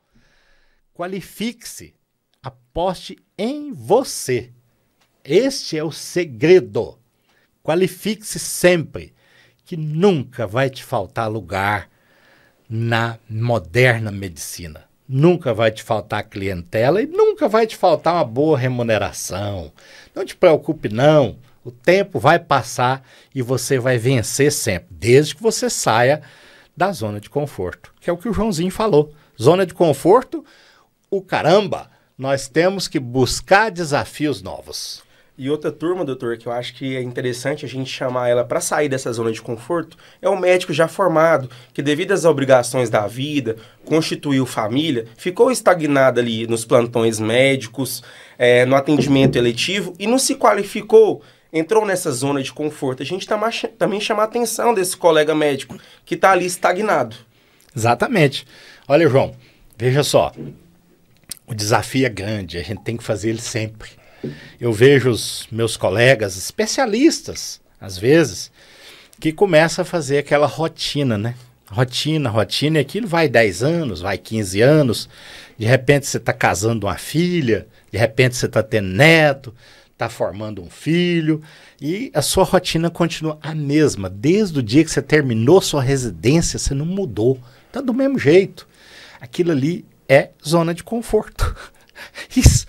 Qualifique-se, aposte em você. Este é o segredo. Qualifique-se sempre, que nunca vai te faltar lugar na moderna medicina. Nunca vai te faltar clientela e nunca vai te faltar uma boa remuneração. Não te preocupe não, o tempo vai passar e você vai vencer sempre, desde que você saia da zona de conforto, que é o que o Joãozinho falou. Zona de conforto, o caramba, nós temos que buscar desafios novos. E outra turma, doutor, que eu acho que é interessante a gente chamar ela para sair dessa zona de conforto, é o médico já formado, que devido às obrigações da vida, constituiu família, ficou estagnado ali nos plantões médicos, no atendimento eletivo e não se qualificou, entrou nessa zona de conforto. A gente também chama a atenção desse colega médico que está ali estagnado. Exatamente. Olha, João, veja só, o desafio é grande, a gente tem que fazer ele sempre. Eu vejo os meus colegas especialistas, às vezes, que começam a fazer aquela rotina, né? Rotina, e aquilo vai 10 anos, vai 15 anos, de repente você está casando uma filha, de repente você está tendo neto, está formando um filho, e a sua rotina continua a mesma. Desde o dia que você terminou sua residência, você não mudou, está do mesmo jeito. Aquilo ali é zona de conforto. Isso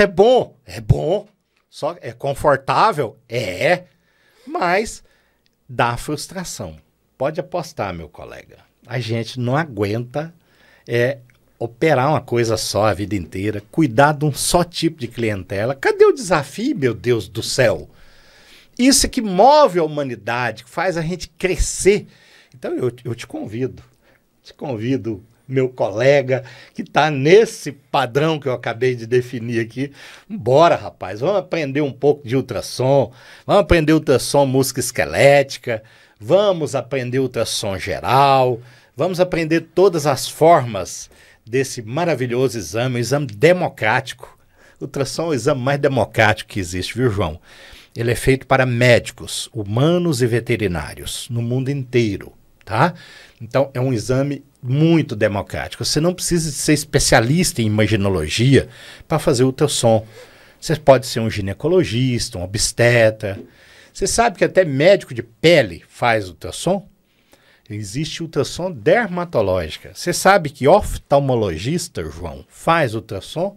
é bom, só é confortável, mas dá frustração. Pode apostar, meu colega, A gente não aguenta operar uma coisa só a vida inteira, cuidar de um só tipo de clientela. Cadê o desafio, meu Deus do céu? Isso é que move a humanidade, que faz a gente crescer. Então eu te convido, meu colega, que está nesse padrão que eu acabei de definir aqui. Bora, rapaz, vamos aprender um pouco de ultrassom, vamos aprender ultrassom música esquelética, vamos aprender ultrassom geral, vamos aprender todas as formas desse maravilhoso exame, um exame democrático. O ultrassom é o exame mais democrático que existe, viu, João? Ele é feito para médicos, humanos e veterinários, no mundo inteiro, tá? Então, é um exame muito democrático. Você não precisa ser especialista em imaginologia para fazer ultrassom. Você pode ser um ginecologista, um obstetra. Você sabe que até médico de pele faz ultrassom? Existe ultrassom dermatológica. Você sabe que oftalmologista, João, faz ultrassom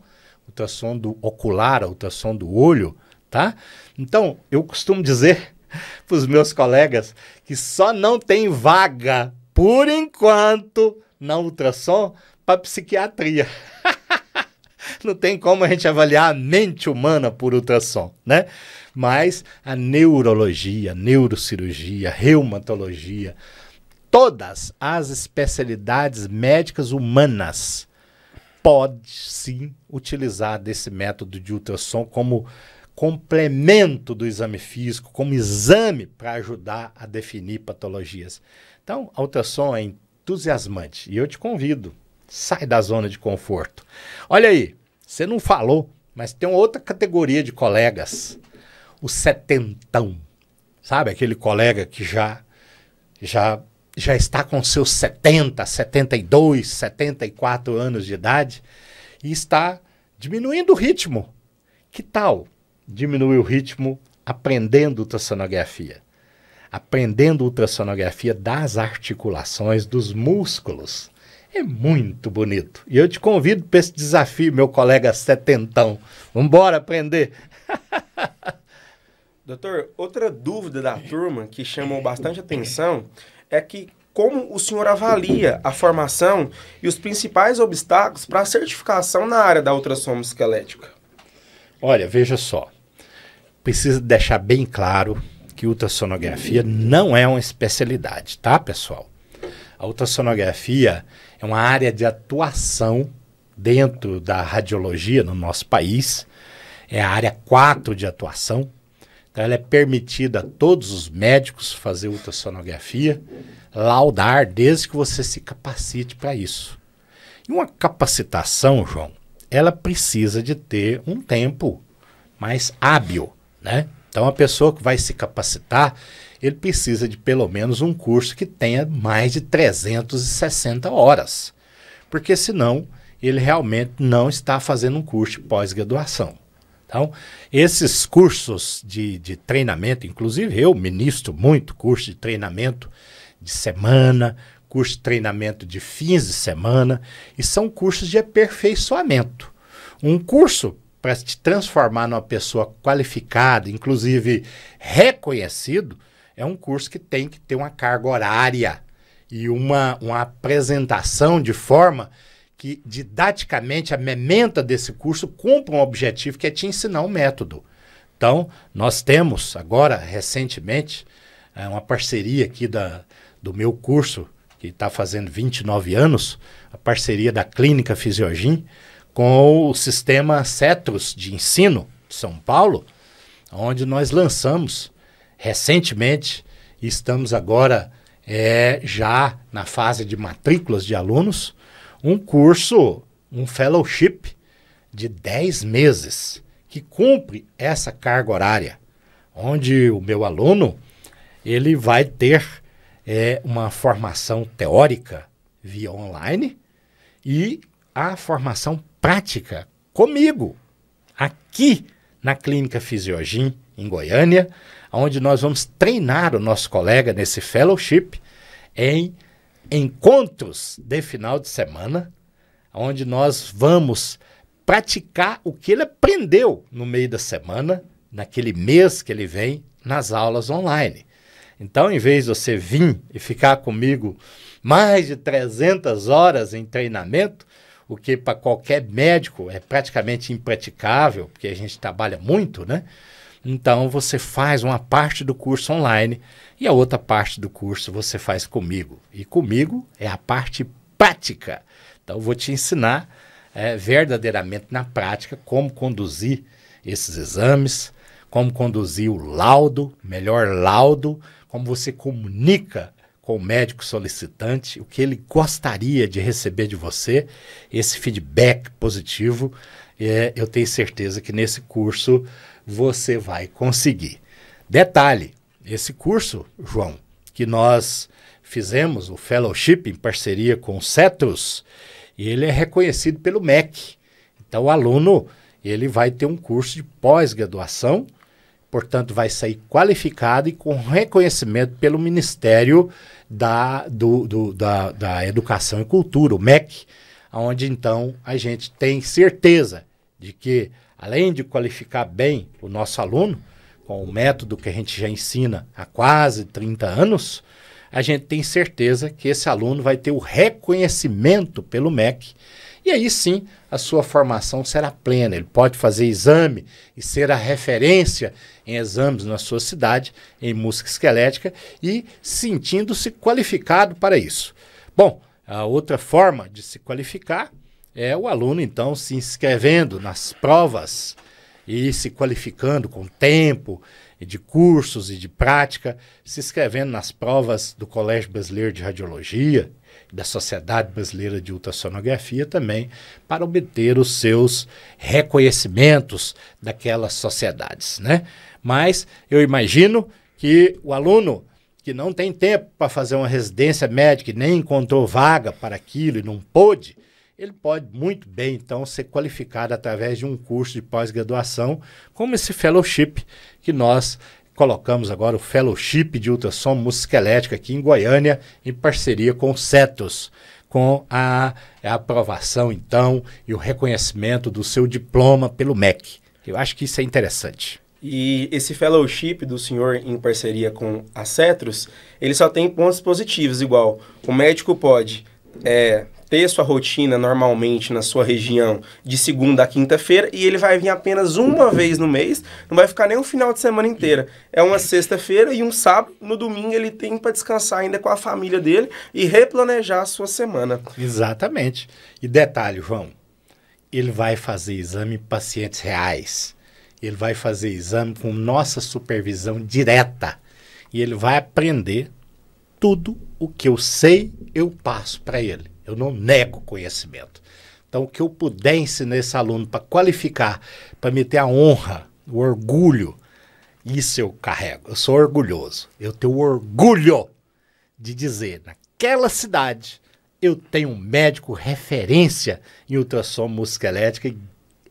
do ocular, ultrassom do olho, tá? Então, eu costumo dizer para os meus colegas que só não tem vaga, por enquanto, na ultrassom para psiquiatria. Não tem como a gente avaliar a mente humana por ultrassom, né? Mas a neurologia, neurocirurgia, reumatologia, todas as especialidades médicas humanas pode sim utilizar desse método de ultrassom como complemento do exame físico, como exame para ajudar a definir patologias. Então, a ultrassom é entusiasmante e eu te convido, sai da zona de conforto. Olha aí, você não falou, mas tem uma outra categoria de colegas, o setentão, sabe? Aquele colega que já está com seus 70, 72, 74 anos de idade e está diminuindo o ritmo. Que tal diminuir o ritmo aprendendo ultrassonografia? Aprendendo ultrassonografia das articulações, dos músculos. É muito bonito. E eu te convido para esse desafio, meu colega setentão. Vamos embora aprender. Doutor, outra dúvida da turma que chamou bastante atenção é que como o senhor avalia a formação e os principais obstáculos para a certificação na área da ultrassom esquelética? Olha, veja só. Preciso deixar bem claro que ultrassonografia não é uma especialidade, tá, pessoal? A ultrassonografia é uma área de atuação dentro da radiologia no nosso país. É a área 4 de atuação. Então, ela é permitida a todos os médicos fazer ultrassonografia, laudar, desde que você se capacite para isso. E uma capacitação, João, ela precisa de ter um tempo mais hábil, né? Então, a pessoa que vai se capacitar, ele precisa de pelo menos um curso que tenha mais de 360 horas, porque senão ele realmente não está fazendo um curso de pós-graduação. Então, esses cursos de treinamento, inclusive eu ministro muito curso de treinamento de semana, curso de treinamento de fins de semana, e são cursos de aperfeiçoamento. Um curso para te transformar numa pessoa qualificada, inclusive reconhecido, é um curso que tem que ter uma carga horária e uma apresentação de forma que didaticamente a mementa desse curso cumpra um objetivo que é te ensinar um método. Então, nós temos agora, recentemente, uma parceria aqui do meu curso, que está fazendo 29 anos, a parceria da Clínica Fisiogin, com o sistema Cetros de ensino de São Paulo, onde nós lançamos recentemente e estamos agora já na fase de matrículas de alunos, um curso, um fellowship de 10 meses, que cumpre essa carga horária, onde o meu aluno ele vai ter uma formação teórica via online e a formação prática comigo, aqui na Clínica Fisiogin, em Goiânia, onde nós vamos treinar o nosso colega nesse fellowship em encontros de final de semana, onde nós vamos praticar o que ele aprendeu no meio da semana, naquele mês que ele vem nas aulas online. Então, em vez de você vir e ficar comigo mais de 300 horas em treinamento, o que para qualquer médico é praticamente impraticável, porque a gente trabalha muito, né? Então, você faz uma parte do curso online e a outra parte do curso você faz comigo. E comigo é a parte prática. Então, eu vou te ensinar verdadeiramente na prática como conduzir esses exames, como conduzir o laudo, melhor laudo, como você comunica com o médico solicitante, o que ele gostaria de receber de você, esse feedback positivo. Eu tenho certeza que nesse curso você vai conseguir. Detalhe, esse curso, João, que nós fizemos, o Fellowship, em parceria com o Cetrus, e ele é reconhecido pelo MEC. Então, o aluno ele vai ter um curso de pós-graduação, portanto, vai sair qualificado e com reconhecimento pelo Ministério da Educação e Cultura, o MEC, onde, então, a gente tem certeza de que, além de qualificar bem o nosso aluno, com o método que a gente já ensina há quase 30 anos, a gente tem certeza que esse aluno vai ter o reconhecimento pelo MEC. E aí sim, a sua formação será plena. Ele pode fazer exame e ser a referência em exames na sua cidade, em música esquelética, e sentindo-se qualificado para isso. Bom, a outra forma de se qualificar é o aluno, então, se inscrevendo nas provas e se qualificando com tempo de cursos e de prática, se inscrevendo nas provas do Colégio Brasileiro de Radiologia, da Sociedade Brasileira de Ultrassonografia também, para obter os seus reconhecimentos daquelas sociedades, né? Mas eu imagino que o aluno que não tem tempo para fazer uma residência médica e nem encontrou vaga para aquilo e não pôde, ele pode muito bem, então, ser qualificado através de um curso de pós-graduação, como esse Fellowship que nós colocamos agora, o Fellowship de Ultrassom Musculoesquelética aqui em Goiânia, em parceria com o Cetus, com a aprovação, então, e o reconhecimento do seu diploma pelo MEC. Eu acho que isso é interessante. E esse fellowship do senhor em parceria com a Cetrus, ele só tem pontos positivos, igual o médico pode ter sua rotina normalmente na sua região de segunda a quinta-feira e ele vai vir apenas uma vez no mês, não vai ficar nem um final de semana inteira. É uma sexta-feira e um sábado, no domingo ele tem para descansar ainda com a família dele e replanejar a sua semana. Exatamente. E detalhe, João, ele vai fazer exame em pacientes reais. Ele vai fazer exame com nossa supervisão direta. E ele vai aprender tudo o que eu sei, eu passo para ele. Eu não nego conhecimento. Então, o que eu puder ensinar esse aluno para qualificar, para me ter a honra, o orgulho, isso eu carrego. Eu sou orgulhoso. Eu tenho orgulho de dizer, naquela cidade, eu tenho um médico referência em ultrassom musculoesquelética e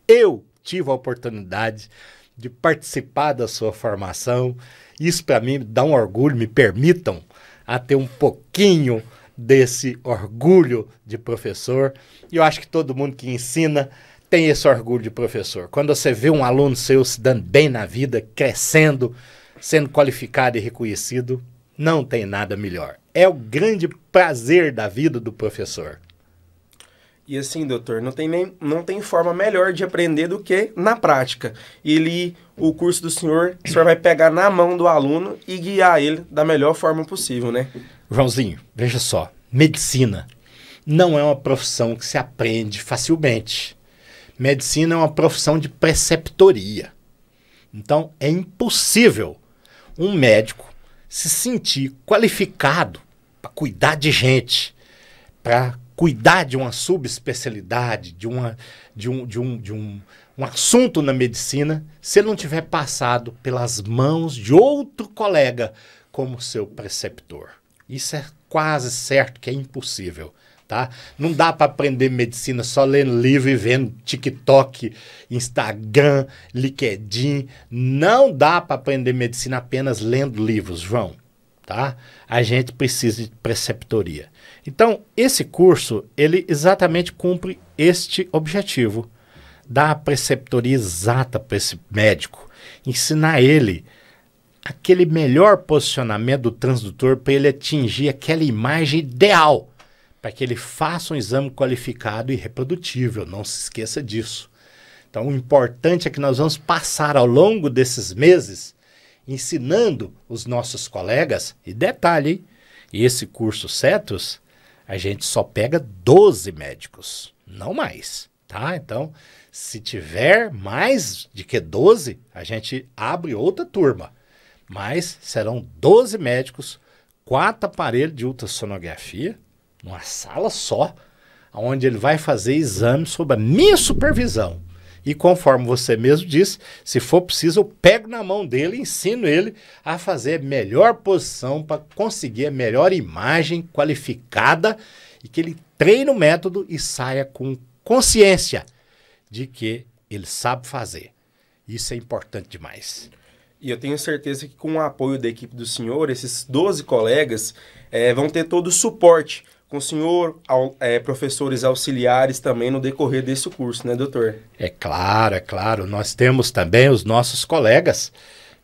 eu tive a oportunidade de participar da sua formação. Isso para mim dá um orgulho, me permitam a ter um pouquinho desse orgulho de professor. E eu acho que todo mundo que ensina tem esse orgulho de professor. Quando você vê um aluno seu se dando bem na vida, crescendo, sendo qualificado e reconhecido, não tem nada melhor. É o grande prazer da vida do professor. E assim, doutor, não tem forma melhor de aprender do que na prática. O curso do senhor, o senhor vai pegar na mão do aluno e guiar ele da melhor forma possível, né? Joãozinho, veja só, medicina não é uma profissão que se aprende facilmente. Medicina é uma profissão de preceptoria. Então, é impossível um médico se sentir qualificado para cuidar de gente, para cuidar de uma subespecialidade, de um assunto na medicina, se ele não tiver passado pelas mãos de outro colega como seu preceptor. Isso é quase certo que é impossível, tá? Não dá para aprender medicina só lendo livro e vendo TikTok, Instagram, LinkedIn. Não dá para aprender medicina apenas lendo livros, João, tá? A gente precisa de preceptoria. Então, esse curso, ele exatamente cumpre este objetivo, dar a preceptoria exata para esse médico, ensinar ele aquele melhor posicionamento do transdutor para ele atingir aquela imagem ideal, para que ele faça um exame qualificado e reprodutível. Não se esqueça disso. Então, o importante é que nós vamos passar ao longo desses meses ensinando os nossos colegas, e detalhe, hein? Esse curso CETUS, a gente só pega 12 médicos, não mais, tá? Então, se tiver mais de que 12, a gente abre outra turma, mas serão 12 médicos, 4 aparelhos de ultrassonografia, numa sala só, onde ele vai fazer exames sob a minha supervisão. E conforme você mesmo disse, se for preciso, eu pego na mão dele e ensino ele a fazer a melhor posição para conseguir a melhor imagem qualificada e que ele treine o método e saia com consciência de que ele sabe fazer. Isso é importante demais. E eu tenho certeza que com o apoio da equipe do senhor, esses 12 colegas vão ter todo o suporte com o senhor, professores auxiliares também no decorrer desse curso, né, doutor? É claro, é claro. Nós temos também os nossos colegas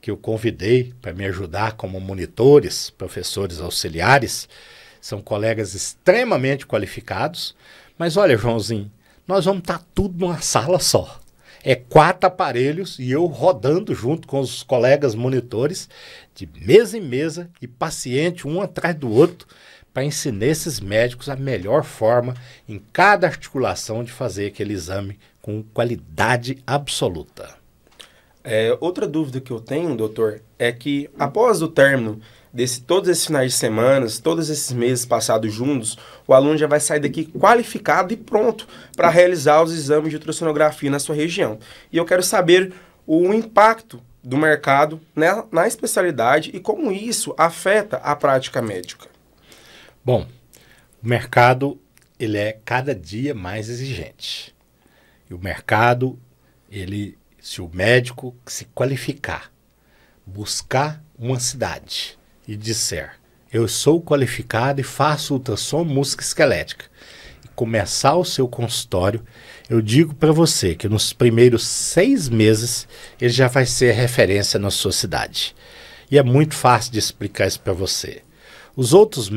que eu convidei para me ajudar como monitores, professores auxiliares. São colegas extremamente qualificados. Mas olha, Joãozinho, nós vamos estar tudo numa sala só. É 4 aparelhos e eu rodando junto com os colegas monitores, de mesa em mesa e paciente um atrás do outro, para ensinar esses médicos a melhor forma em cada articulação de fazer aquele exame com qualidade absoluta. Outra dúvida que eu tenho, doutor, é que após o término todos esses finais de semana, todos esses meses passados juntos, o aluno já vai sair daqui qualificado e pronto para realizar os exames de ultrassonografia na sua região. E eu quero saber o impacto do mercado na especialidade e como isso afeta a prática médica. Bom, o mercado ele é cada dia mais exigente. E o mercado, se o médico se qualificar, buscar uma cidade e disser, eu sou qualificado e faço ultrassom musculoesquelética, e começar o seu consultório, eu digo para você que nos primeiros 6 meses ele já vai ser referência na sua cidade. E é muito fácil de explicar isso para você. Os outros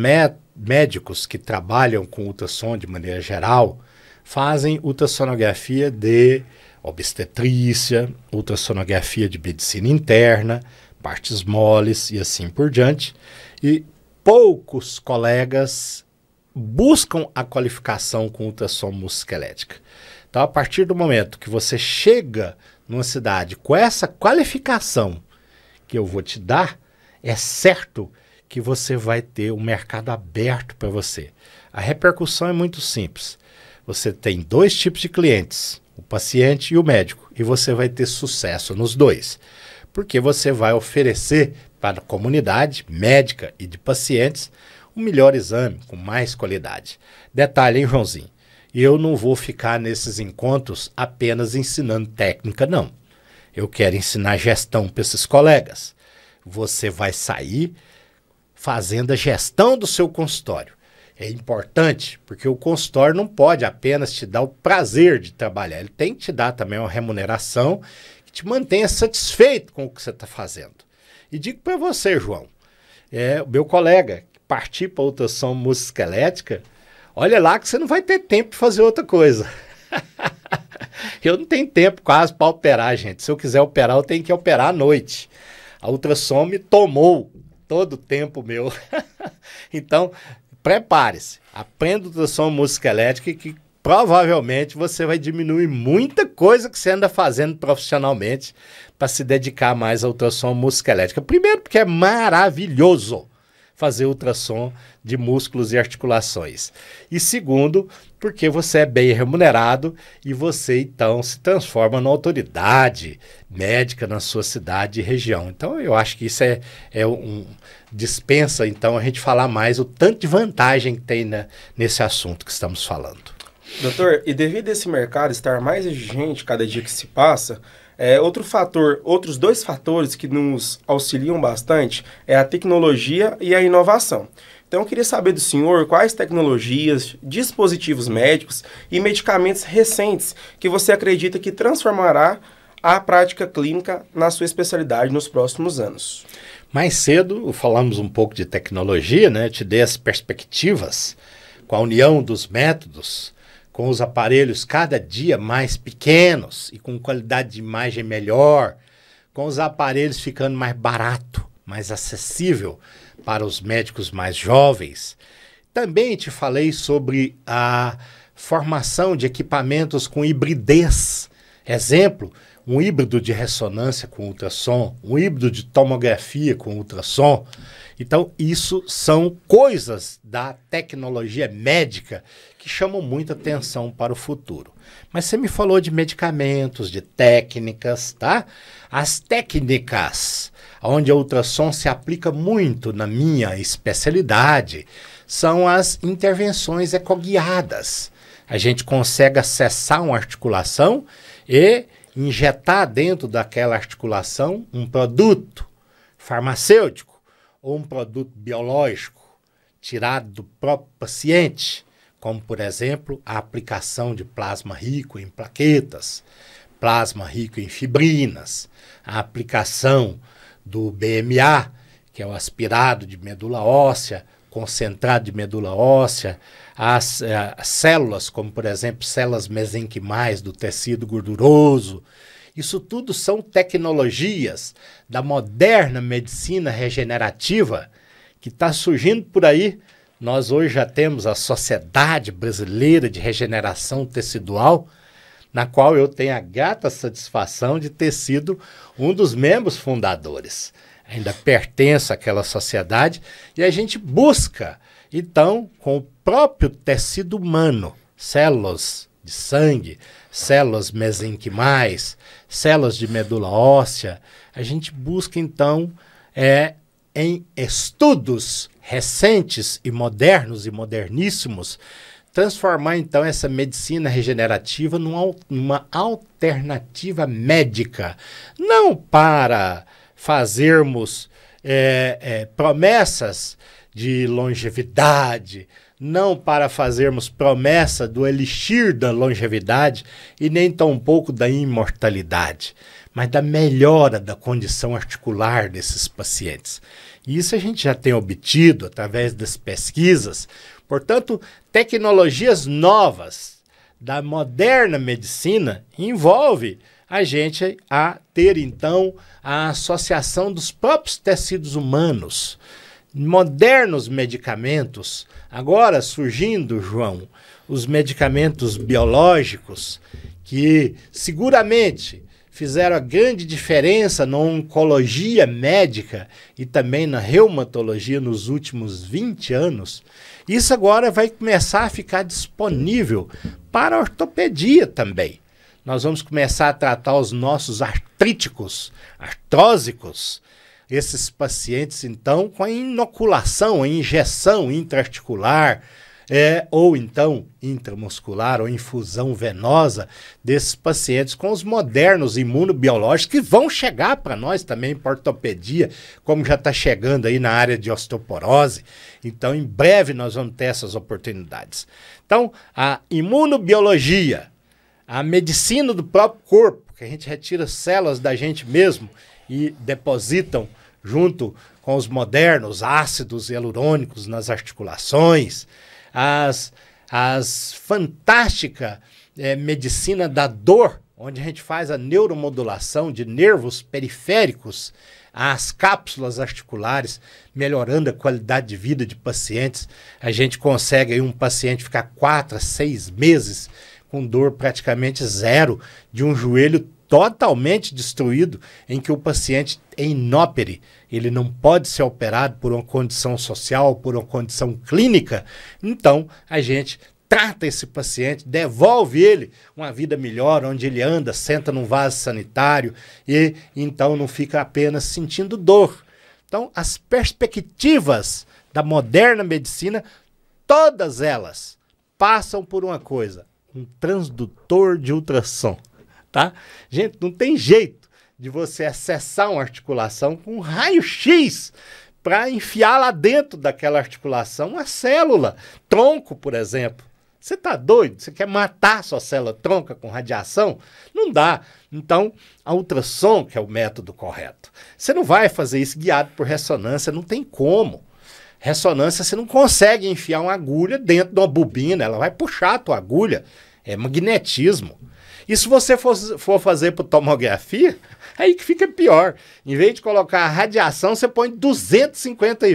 médicos que trabalham com ultrassom de maneira geral fazem ultrassonografia de obstetrícia, ultrassonografia de medicina interna, partes moles e assim por diante. E poucos colegas buscam a qualificação com ultrassom musculoesquelética. Então, a partir do momento que você chega numa cidade com essa qualificação que eu vou te dar, é certo que você vai ter um mercado aberto para você. A repercussão é muito simples. Você tem 2 tipos de clientes, o paciente e o médico, e você vai ter sucesso nos 2, porque você vai oferecer para a comunidade médica e de pacientes um melhor exame, com mais qualidade. Detalhe, hein, Joãozinho? Eu não vou ficar nesses encontros apenas ensinando técnica, não. Eu quero ensinar gestão para esses colegas. Você vai sair fazendo a gestão do seu consultório. É importante, porque o consultório não pode apenas te dar o prazer de trabalhar, ele tem que te dar também uma remuneração que te mantenha satisfeito com o que você está fazendo. E digo para você, João, o meu colega que partir para a ultrassom musculoesquelética, olha lá que você não vai ter tempo de fazer outra coisa. Eu não tenho tempo quase para operar, gente. Se eu quiser operar, eu tenho que operar à noite. A ultrassom me tomou todo o tempo meu. Então, prepare-se. Aprenda ultrassom musculoesquelética que provavelmente você vai diminuir muita coisa que você anda fazendo profissionalmente para se dedicar mais à ultrassom musculoesquelética. Primeiro, porque é maravilhoso fazer ultrassom de músculos e articulações. E segundo, porque você é bem remunerado e você então se transforma numa autoridade médica na sua cidade e região. Então eu acho que isso dispensa então a gente falar mais o tanto de vantagem que tem nesse assunto que estamos falando. Doutor, e devido a esse mercado estar mais exigente cada dia que se passa, outros 2 fatores que nos auxiliam bastante é a tecnologia e a inovação. Então, eu queria saber do senhor quais tecnologias, dispositivos médicos e medicamentos recentes que você acredita que transformará à prática clínica na sua especialidade nos próximos anos. Mais cedo falamos um pouco de tecnologia, né? Eu te dei as perspectivas com a união dos métodos, com os aparelhos cada dia mais pequenos e com qualidade de imagem melhor, com os aparelhos ficando mais barato, mais acessível para os médicos mais jovens. Também te falei sobre a formação de equipamentos com hibridez. Exemplo, um híbrido de ressonância com ultrassom, um híbrido de tomografia com ultrassom. Então, isso são coisas da tecnologia médica que chamam muita atenção para o futuro. Mas você me falou de medicamentos, de técnicas, tá? As técnicas onde a ultrassom se aplica muito na minha especialidade são as intervenções ecoguiadas. A gente consegue acessar uma articulação e injetar dentro daquela articulação um produto farmacêutico ou um produto biológico tirado do próprio paciente, como, por exemplo, a aplicação de plasma rico em plaquetas, plasma rico em fibrinas, a aplicação do BMA, que é o aspirado de medula óssea, concentrado de medula óssea, as células, como por exemplo células mesenquimais do tecido gorduroso. Isso tudo são tecnologias da moderna medicina regenerativa que está surgindo por aí. Nós hoje já temos a Sociedade Brasileira de Regeneração Tecidual, na qual eu tenho a grata satisfação de ter sido um dos membros fundadores. Ainda pertenço àquela sociedade e a gente busca, então, com o próprio tecido humano, células de sangue, células mesenquimais, células de medula óssea, a gente busca, então, em estudos recentes e modernos e moderníssimos, transformar, então, essa medicina regenerativa numa alternativa médica, não para fazermos promessas de longevidade, não para fazermos promessa do elixir da longevidade e nem tampouco da imortalidade, mas da melhora da condição articular desses pacientes. E isso a gente já tem obtido através das pesquisas. Portanto, tecnologias novas da moderna medicina envolve a gente a ter, então, a associação dos próprios tecidos humanos, modernos medicamentos. Agora surgindo, João, os medicamentos biológicos que seguramente fizeram a grande diferença na oncologia médica e também na reumatologia nos últimos 20 anos. Isso agora vai começar a ficar disponível para a ortopedia também. Nós vamos começar a tratar os nossos artríticos, artrósicos, esses pacientes, então, com a inoculação, a injeção intraarticular, ou então intramuscular ou infusão venosa desses pacientes com os modernos imunobiológicos que vão chegar para nós também para ortopedia, como já está chegando aí na área de osteoporose. Então, em breve nós vamos ter essas oportunidades. Então, a imunobiologia, a medicina do próprio corpo, que a gente retira células da gente mesmo e depositam junto com os modernos ácidos hialurônicos nas articulações, as fantástica medicina da dor, onde a gente faz a neuromodulação de nervos periféricos às cápsulas articulares, melhorando a qualidade de vida de pacientes. A gente consegue aí um paciente ficar 4 a 6 meses com dor praticamente zero, de um joelho totalmente destruído, em que o paciente é inópere, ele não pode ser operado por uma condição social, por uma condição clínica. Então, a gente trata esse paciente, devolve ele uma vida melhor, onde ele anda, senta num vaso sanitário e então não fica apenas sentindo dor. Então, as perspectivas da moderna medicina, todas elas passam por uma coisa: um transdutor de ultrassom, tá? Gente, não tem jeito de você acessar uma articulação com um raio-x para enfiar lá dentro daquela articulação uma célula, tronco, por exemplo, Você está doido? Você quer matar sua célula-tronca com radiação? Não dá. Então, a ultrassom, que é o método correto. Você não vai fazer isso guiado por ressonância, não tem como. Ressonância, você não consegue enfiar uma agulha dentro de uma bobina, ela vai puxar a tua agulha. É magnetismo. E se você for fazer por tomografia, aí que fica pior. Em vez de colocar a radiação, você põe 250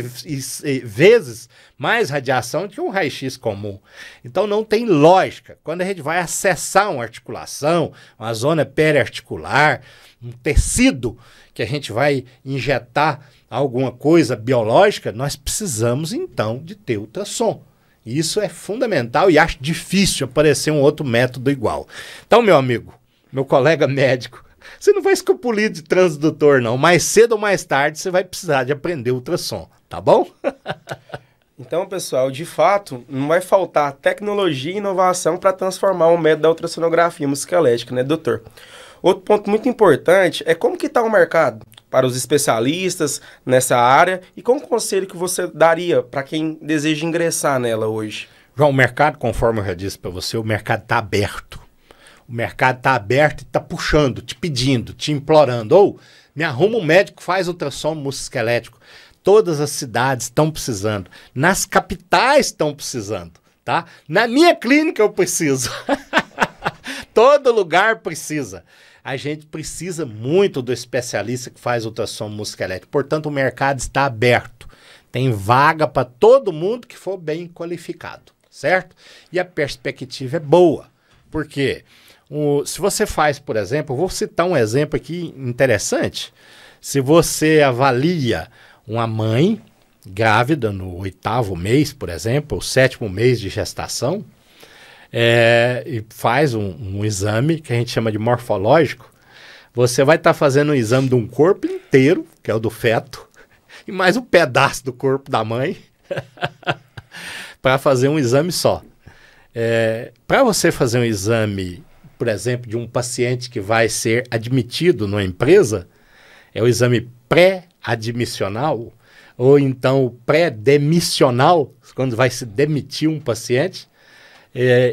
vezes mais radiação que um raio-x comum. Então não tem lógica. Quando a gente vai acessar uma articulação, uma zona periarticular, um tecido que a gente vai injetar alguma coisa biológica, nós precisamos então de ter ultrassom. Isso é fundamental e acho difícil aparecer um outro método igual. Então, meu amigo, meu colega médico, você não vai escapulir de transdutor, não. Mais cedo ou mais tarde você vai precisar de aprender ultrassom, tá bom? Então, pessoal, de fato, não vai faltar tecnologia e inovação para transformar o método da ultrassonografia musculoesquelética, né, doutor? Outro ponto muito importante é como que está o mercado para os especialistas nessa área e qual o conselho que você daria para quem deseja ingressar nela hoje? João, o mercado, conforme eu já disse para você, o mercado está aberto. O mercado está aberto e está puxando, te pedindo, te implorando. Ou me arruma um médico que faz ultrassom musculoesquelético. Todas as cidades estão precisando. Nas capitais estão precisando, tá? Na minha clínica eu preciso. Todo lugar precisa. A gente precisa muito do especialista que faz ultrassom musculoesquelético. Portanto, o mercado está aberto. Tem vaga para todo mundo que for bem qualificado, certo? E a perspectiva é boa. Por quê? Se você faz, por exemplo, vou citar um exemplo aqui interessante. Se você avalia uma mãe grávida no 8º mês, por exemplo, ou 7º mês de gestação, e faz um exame que a gente chama de morfológico, você vai estar fazendo um exame de um corpo inteiro, que é o do feto, e mais um pedaço do corpo da mãe, para fazer um exame só. Para você fazer um exame, por exemplo, de um paciente que vai ser admitido numa empresa, é o exame pré-admissional, ou então o pré-demissional, quando vai se demitir um paciente.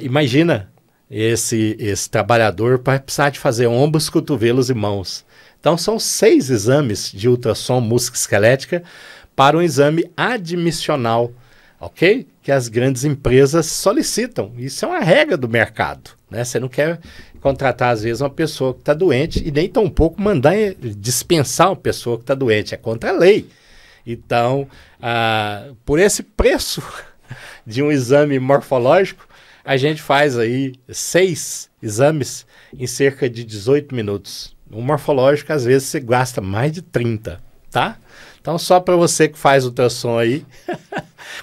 Imagina esse trabalhador vai precisar de fazer ombros, cotovelos e mãos. Então são 6 exames de ultrassom musculoesquelética para um exame admissional, ok? Que as grandes empresas solicitam. Isso é uma regra do mercado, né? Você não quer contratar, às vezes, uma pessoa que está doente e nem tampouco mandar dispensar uma pessoa que está doente. É contra a lei. Então, por esse preço de um exame morfológico, a gente faz aí 6 exames em cerca de 18 minutos. Um morfológico, às vezes, você gasta mais de 30, tá? Então, só para você que faz ultrassom aí,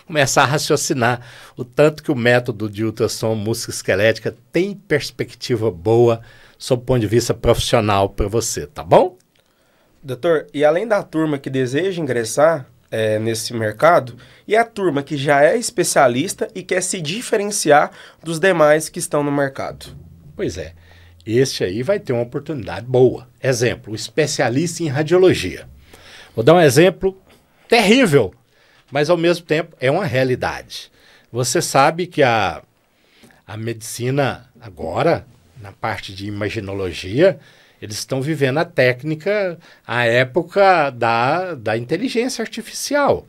começar a raciocinar o tanto que o método de ultrassom musculoesquelética tem perspectiva boa sob o ponto de vista profissional para você, tá bom? Doutor, e além da turma que deseja ingressar nesse mercado, e a turma que já é especialista e quer se diferenciar dos demais que estão no mercado? Pois é, este aí vai ter uma oportunidade boa. Exemplo, o especialista em radiologia. Vou dar um exemplo terrível, mas ao mesmo tempo é uma realidade. Você sabe que a medicina agora, na parte de imaginologia, eles estão vivendo a técnica, a época da inteligência artificial.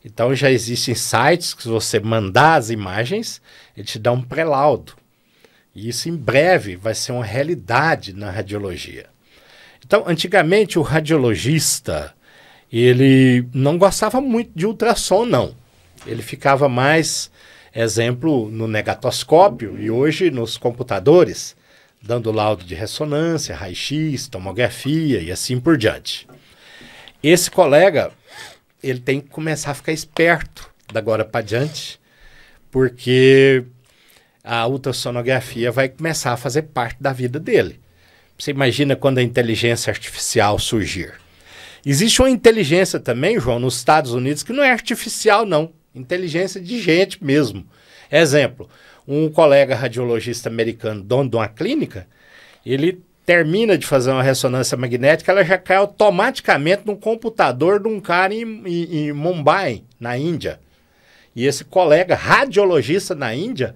Então já existem sites que, se você mandar as imagens, ele te dá um pré-laudo. E isso em breve vai ser uma realidade na radiologia. Então, antigamente o radiologista, ele não gostava muito de ultrassom, não. Ele ficava mais, exemplo, no negatoscópio e hoje nos computadores, dando laudo de ressonância, raio-x, tomografia e assim por diante. Esse colega, ele tem que começar a ficar esperto da agora para diante, porque a ultrassonografia vai começar a fazer parte da vida dele. Você imagina quando a inteligência artificial surgir. Existe uma inteligência também, João, nos Estados Unidos, que não é artificial, não. Inteligência de gente mesmo. Exemplo, um colega radiologista americano, dono de uma clínica, ele termina de fazer uma ressonância magnética, ela já cai automaticamente no computador de um cara em Mumbai, na Índia. E esse colega radiologista na Índia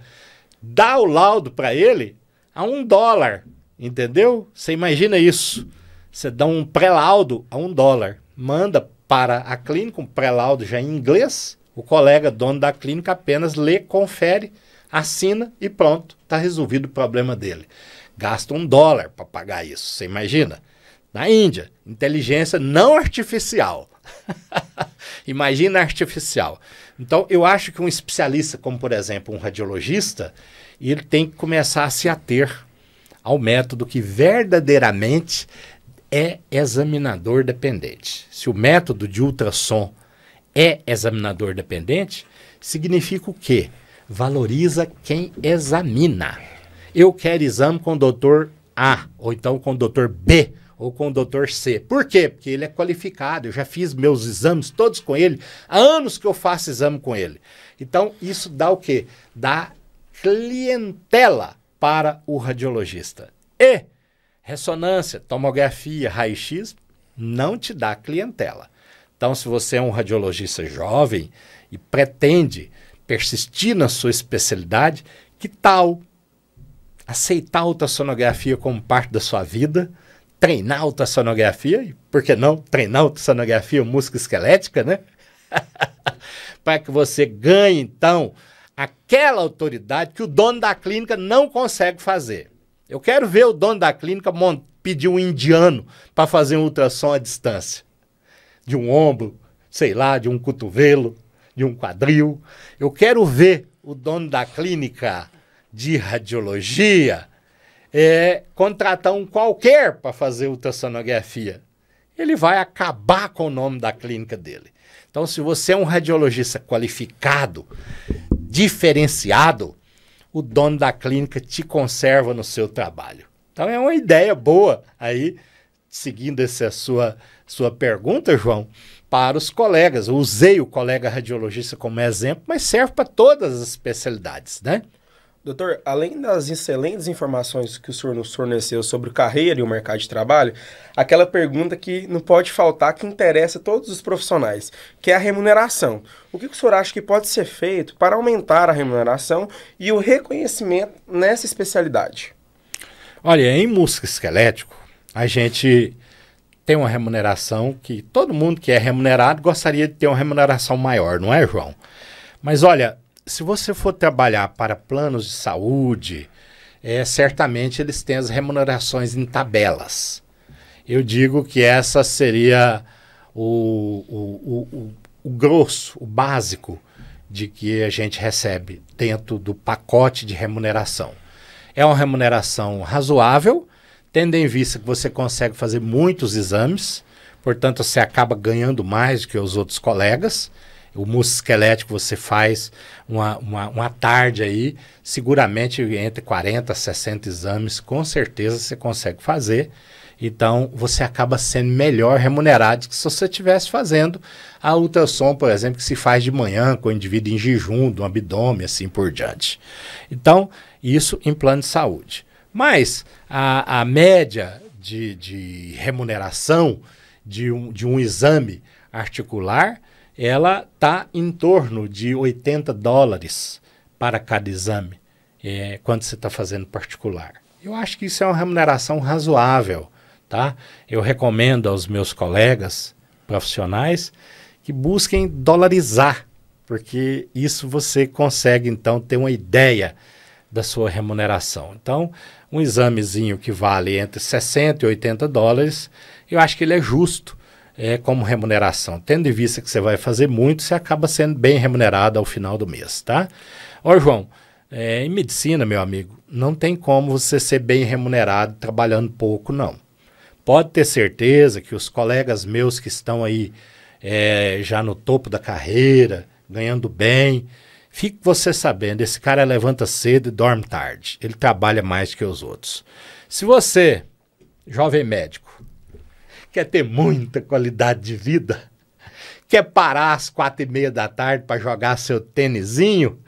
dá o laudo para ele a $1, entendeu? Você imagina isso. Você dá um pré-laudo a $1, manda para a clínica, um pré-laudo já em inglês, o colega dono da clínica apenas lê, confere, assina e pronto, está resolvido o problema dele. Gasta $1 para pagar isso, você imagina? Na Índia, inteligência não artificial. Imagina artificial. Então, eu acho que um especialista, como por exemplo um radiologista, ele tem que começar a se ater ao método que verdadeiramente é examinador dependente. Se o método de ultrassom é examinador dependente, significa o quê? Valoriza quem examina. Eu quero exame com o doutor A, ou então com o doutor B, ou com o doutor C. Por quê? Porque ele é qualificado, eu já fiz meus exames todos com ele, há anos que eu faço exame com ele. Então, isso dá o quê? Dá clientela para o radiologista. E ressonância, tomografia, raio-x, não te dá clientela. Então, se você é um radiologista jovem e pretende persistir na sua especialidade, que tal aceitar a ultrassonografia como parte da sua vida, treinar a ultrassonografia, e por que não treinar a ultrassonografia músculo-esquelética, né? Para que você ganhe, então, aquela autoridade que o dono da clínica não consegue fazer. Eu quero ver o dono da clínica pedir um indiano para fazer um ultrassom à distância. De um ombro, sei lá, de um cotovelo, de um quadril. Eu quero ver o dono da clínica de radiologia contratar um qualquer para fazer ultrassonografia. Ele vai acabar com o nome da clínica dele. Então, se você é um radiologista qualificado, diferenciado, o dono da clínica te conserva no seu trabalho. Então, é uma ideia boa aí, seguindo essa sua pergunta, João, para os colegas. Eu usei o colega radiologista como exemplo, mas serve para todas as especialidades, né? Doutor, além das excelentes informações que o senhor nos forneceu sobre carreira e o mercado de trabalho, aquela pergunta que não pode faltar, que interessa a todos os profissionais, que é a remuneração. O que o senhor acha que pode ser feito para aumentar a remuneração e o reconhecimento nessa especialidade? Olha, em músculo esquelético, a gente tem uma remuneração que todo mundo que é remunerado gostaria de ter uma remuneração maior, não é, João? Mas olha, se você for trabalhar para planos de saúde, certamente eles têm as remunerações em tabelas. Eu digo que essa seria o grosso, o básico de que a gente recebe dentro do pacote de remuneração. É uma remuneração razoável, tendo em vista que você consegue fazer muitos exames, portanto você acaba ganhando mais do que os outros colegas. O músculo esquelético você faz uma tarde aí, seguramente entre 40 a 60 exames, com certeza você consegue fazer. Então, você acaba sendo melhor remunerado que se você estivesse fazendo a ultrassom, por exemplo, que se faz de manhã com o indivíduo em jejum, do abdômen, assim por diante. Então, isso em plano de saúde. Mas a média de remuneração de um exame articular, ela está em torno de $80 para cada exame, quando você está fazendo particular. Eu acho que isso é uma remuneração razoável, tá? Eu recomendo aos meus colegas profissionais que busquem dolarizar, porque isso você consegue, então, ter uma ideia da sua remuneração. Então, um examezinho que vale entre $60 e $80, eu acho que ele é justo, como remuneração. Tendo em vista que você vai fazer muito, você acaba sendo bem remunerado ao final do mês, tá? Ó, João, em medicina, meu amigo, não tem como você ser bem remunerado trabalhando pouco, não. Pode ter certeza que os colegas meus que estão aí já no topo da carreira, ganhando bem, fique você sabendo, esse cara levanta cedo e dorme tarde. Ele trabalha mais que os outros. Se você, jovem médico, quer ter muita qualidade de vida, quer parar às 4:30 da tarde para jogar seu tênisinho,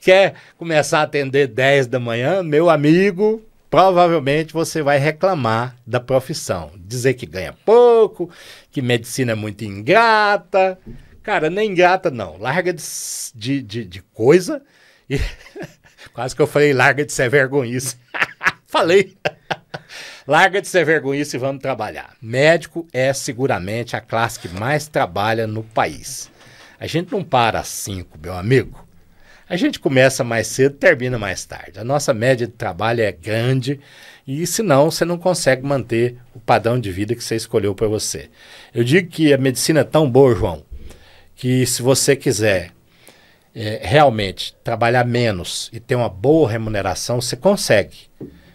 quer começar a atender 10 da manhã, meu amigo, provavelmente você vai reclamar da profissão. Dizer que ganha pouco, que medicina é muito ingrata. Cara, nem ingrata não. Larga de coisa Quase que eu falei, larga de ser vergonhice. Falei. Larga de ser vergonhice e vamos trabalhar. Médico é seguramente a classe que mais trabalha no país. A gente não para às 5, meu amigo. A gente começa mais cedo, termina mais tarde. A nossa média de trabalho é grande e senão você não consegue manter o padrão de vida que você escolheu para você. Eu digo que a medicina é tão boa, João, que se você quiser realmente trabalhar menos e ter uma boa remuneração, você consegue.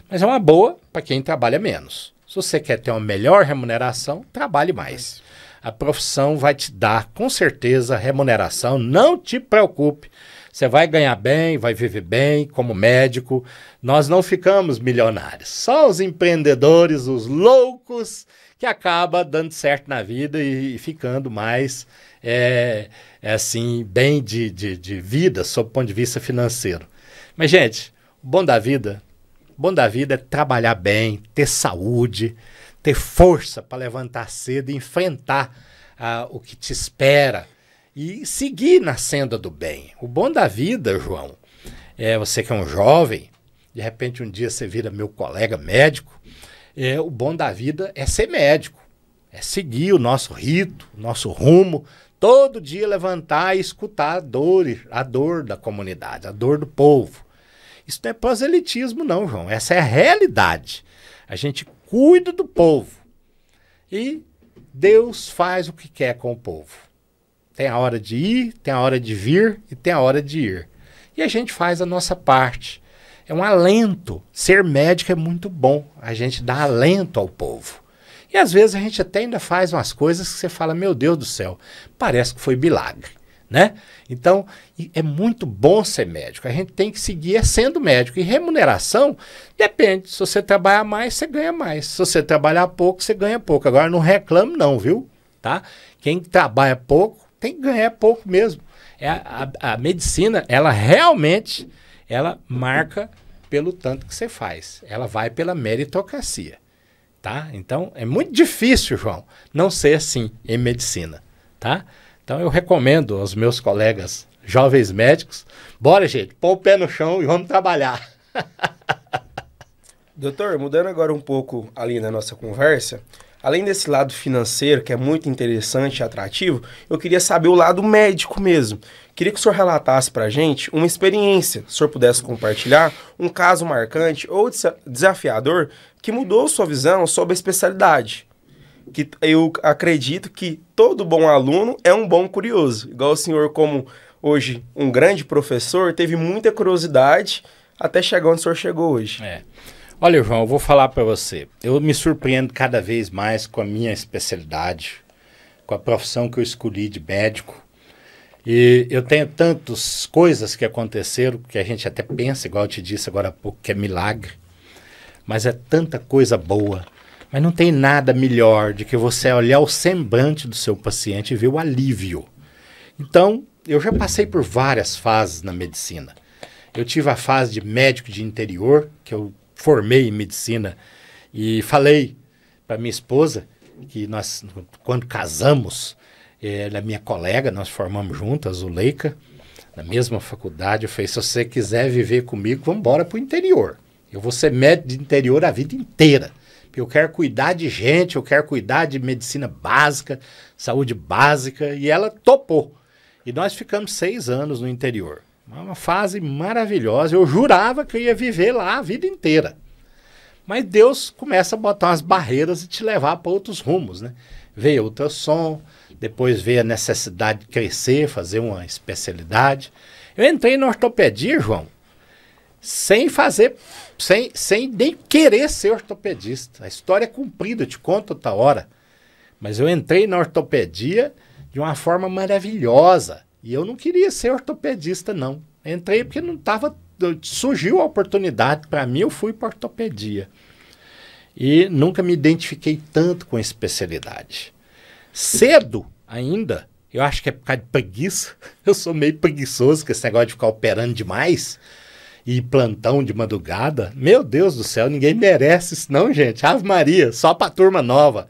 Mas é uma boa para quem trabalha menos. Se você quer ter uma melhor remuneração, trabalhe mais. A profissão vai te dar, com certeza, remuneração. Não te preocupe. Você vai ganhar bem, vai viver bem como médico. Nós não ficamos milionários. Só os empreendedores, os loucos, que acabam dando certo na vida e ficando mais, assim, bem de vida, sob o ponto de vista financeiro. Mas, gente, o bom da vida é trabalhar bem, ter saúde, ter força para levantar cedo e enfrentar o que te espera e seguir na senda do bem. O bom da vida, João, você que é um jovem, de repente um dia você vira meu colega médico, o bom da vida é ser médico, é seguir o nosso rito, o nosso rumo, todo dia levantar e escutar a dor da comunidade, a dor do povo. Isso não é proselitismo não, João. Essa é a realidade. A gente cuida do povo. E Deus faz o que quer com o povo. Tem a hora de ir, tem a hora de vir e tem a hora de ir. E a gente faz a nossa parte. É um alento. Ser médico é muito bom. A gente dá alento ao povo. E às vezes a gente até ainda faz umas coisas que você fala, meu Deus do céu, parece que foi milagre. Né? Então, é muito bom ser médico. A gente tem que seguir sendo médico. E remuneração depende. Se você trabalhar mais, você ganha mais. Se você trabalhar pouco, você ganha pouco. Agora, não reclame não, viu? Tá? Quem trabalha pouco, tem que ganhar pouco mesmo. A medicina, ela realmente, ela marca pelo tanto que você faz. Ela vai pela meritocracia. Tá? Então, é muito difícil, João, não ser assim em medicina. Tá? Então eu recomendo aos meus colegas jovens médicos, bora gente, pôr o pé no chão e vamos trabalhar. Doutor, mudando agora um pouco ali na nossa conversa, além desse lado financeiro, que é muito interessante e atrativo, eu queria saber o lado médico mesmo. Queria que o senhor relatasse pra gente uma experiência, se o senhor pudesse compartilhar, um caso marcante ou desafiador que mudou sua visão sobre a especialidade. Que eu acredito que todo bom aluno é um bom curioso. Igual o senhor, como hoje um grande professor, teve muita curiosidade até chegar onde o senhor chegou hoje. Olha, João, eu vou falar para você. Eu me surpreendo cada vez mais com a minha especialidade, com a profissão que eu escolhi de médico. E eu tenho tantas coisas que aconteceram que a gente até pensa, igual eu te disse agora há pouco, que é milagre. Mas é tanta coisa boa. Mas não tem nada melhor do que você olhar o semblante do seu paciente e ver o alívio. Então, eu já passei por várias fases na medicina. Eu tive a fase de médico de interior, que eu formei em medicina, e falei para minha esposa que nós, quando casamos, ela é minha colega, nós formamos juntas, Zuleika, na mesma faculdade. Eu falei, se você quiser viver comigo, vamos embora para o interior. Eu vou ser médico de interior a vida inteira. Eu quero cuidar de gente, eu quero cuidar de medicina básica, saúde básica, e ela topou. E nós ficamos 6 anos no interior. Uma fase maravilhosa, eu jurava que eu ia viver lá a vida inteira. Mas Deus começa a botar umas barreiras e te levar para outros rumos, né? Veio ultrassom, depois veio a necessidade de crescer, fazer uma especialidade. Eu entrei na ortopedia, João, sem nem querer ser ortopedista. A história é comprida, eu te conto outra hora. Mas eu entrei na ortopedia de uma forma maravilhosa. E eu não queria ser ortopedista, não. Entrei porque não estava... Surgiu a oportunidade para mim, eu fui para ortopedia. E nunca me identifiquei tanto com a especialidade. Cedo ainda, eu acho que é por causa de preguiça. Eu sou meio preguiçoso com esse negócio de ficar operando demais. E plantão de madrugada. Meu Deus do céu, ninguém merece isso não, gente. Ave Maria, só para turma nova.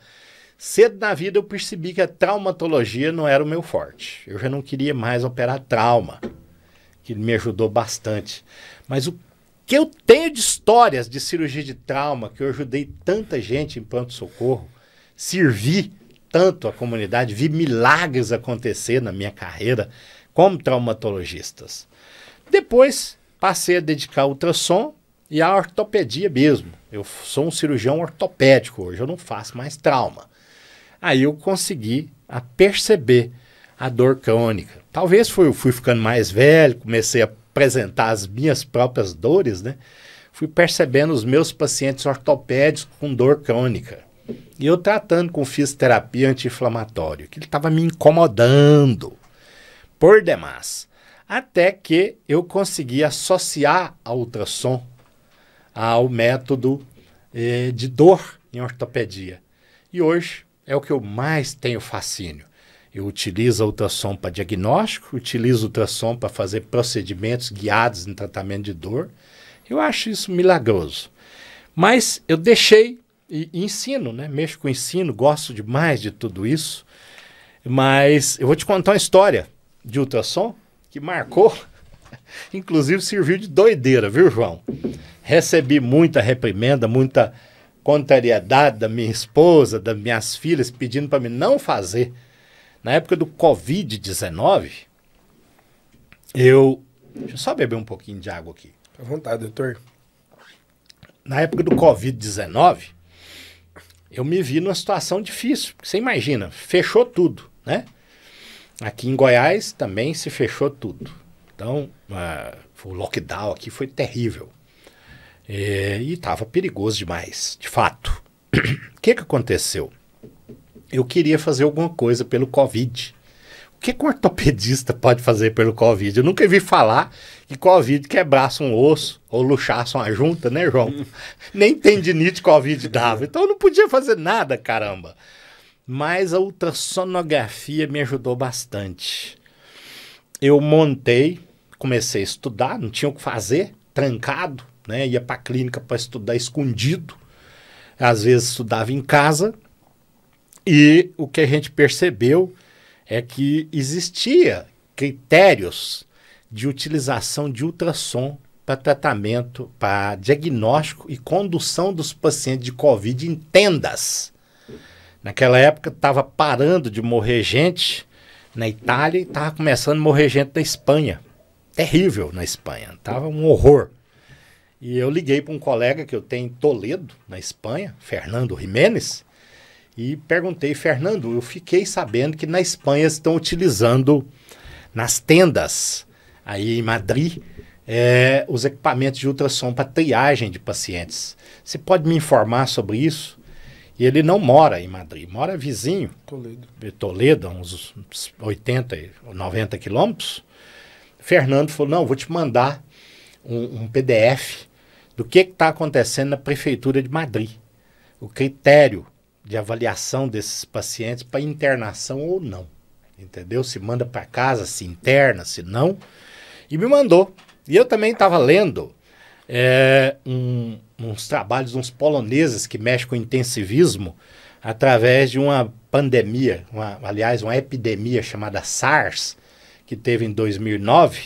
Cedo na vida eu percebi que a traumatologia não era o meu forte. Eu já não queria mais operar trauma. que me ajudou bastante. Mas o que eu tenho de histórias de cirurgia de trauma, que eu ajudei tanta gente em pronto-socorro, servi tanto a comunidade, vi milagres acontecer na minha carreira como traumatologistas. Depois passei a dedicar ao ultrassom e à ortopedia mesmo. Eu sou um cirurgião ortopédico hoje, eu não faço mais trauma. Aí eu consegui perceber a dor crônica. Talvez fui ficando mais velho, comecei a apresentar as minhas próprias dores, né? Fui percebendo os meus pacientes ortopédicos com dor crônica. E eu tratando com fisioterapia anti-inflamatória, que ele estava me incomodando por demais. Até que eu consegui associar a ultrassom ao método de dor em ortopedia. E hoje é o que eu mais tenho fascínio. Eu utilizo a ultrassom para diagnóstico, utilizo o ultrassom para fazer procedimentos guiados em tratamento de dor. Eu acho isso milagroso. Mas eu deixei e ensino, né? Mexo com ensino, gosto demais de tudo isso. Mas eu vou te contar uma história de ultrassom que marcou, inclusive serviu de doideira, viu, João? Recebi muita reprimenda, muita contrariedade da minha esposa, das minhas filhas, pedindo para mim não fazer. Na época do Covid-19, deixa eu só beber um pouquinho de água aqui. À vontade, doutor. Na época do Covid-19, eu me vi numa situação difícil. Você imagina, fechou tudo, né? Aqui em Goiás também se fechou tudo. Então, o lockdown aqui foi terrível. E estava perigoso demais, de fato. O que aconteceu? Eu queria fazer alguma coisa pelo Covid. O que um ortopedista pode fazer pelo Covid? Eu nunca vi falar que Covid quebrasse um osso ou luxasse uma junta, né, João? Nem tendinite Covid dava. Então eu não podia fazer nada, caramba. Mas a ultrassonografia me ajudou bastante. Eu montei, comecei a estudar, não tinha o que fazer, trancado, né? Ia para a clínica para estudar escondido. Às vezes estudava em casa. E o que a gente percebeu é que existia critérios de utilização de ultrassom para tratamento, para diagnóstico e condução dos pacientes de Covid em tendas. Naquela época estava parando de morrer gente na Itália e estava começando a morrer gente na Espanha. Terrível na Espanha, estava um horror. E eu liguei para um colega que eu tenho em Toledo, na Espanha, Fernando Jiménez, e perguntei, Fernando, eu fiquei sabendo que na Espanha estão utilizando nas tendas, aí em Madrid, os equipamentos de ultrassom para triagem de pacientes. Você pode me informar sobre isso? E ele não mora em Madrid, mora vizinho, Toledo, a uns 80, 90 quilômetros. Fernando falou, não, vou te mandar um PDF do que está acontecendo na Prefeitura de Madrid. O critério de avaliação desses pacientes para internação ou não. Entendeu? Se manda para casa, se interna, se não. E me mandou. E eu também estava lendo uns trabalhos de uns poloneses que mexem com intensivismo através de uma pandemia, uma epidemia chamada SARS, que teve em 2009,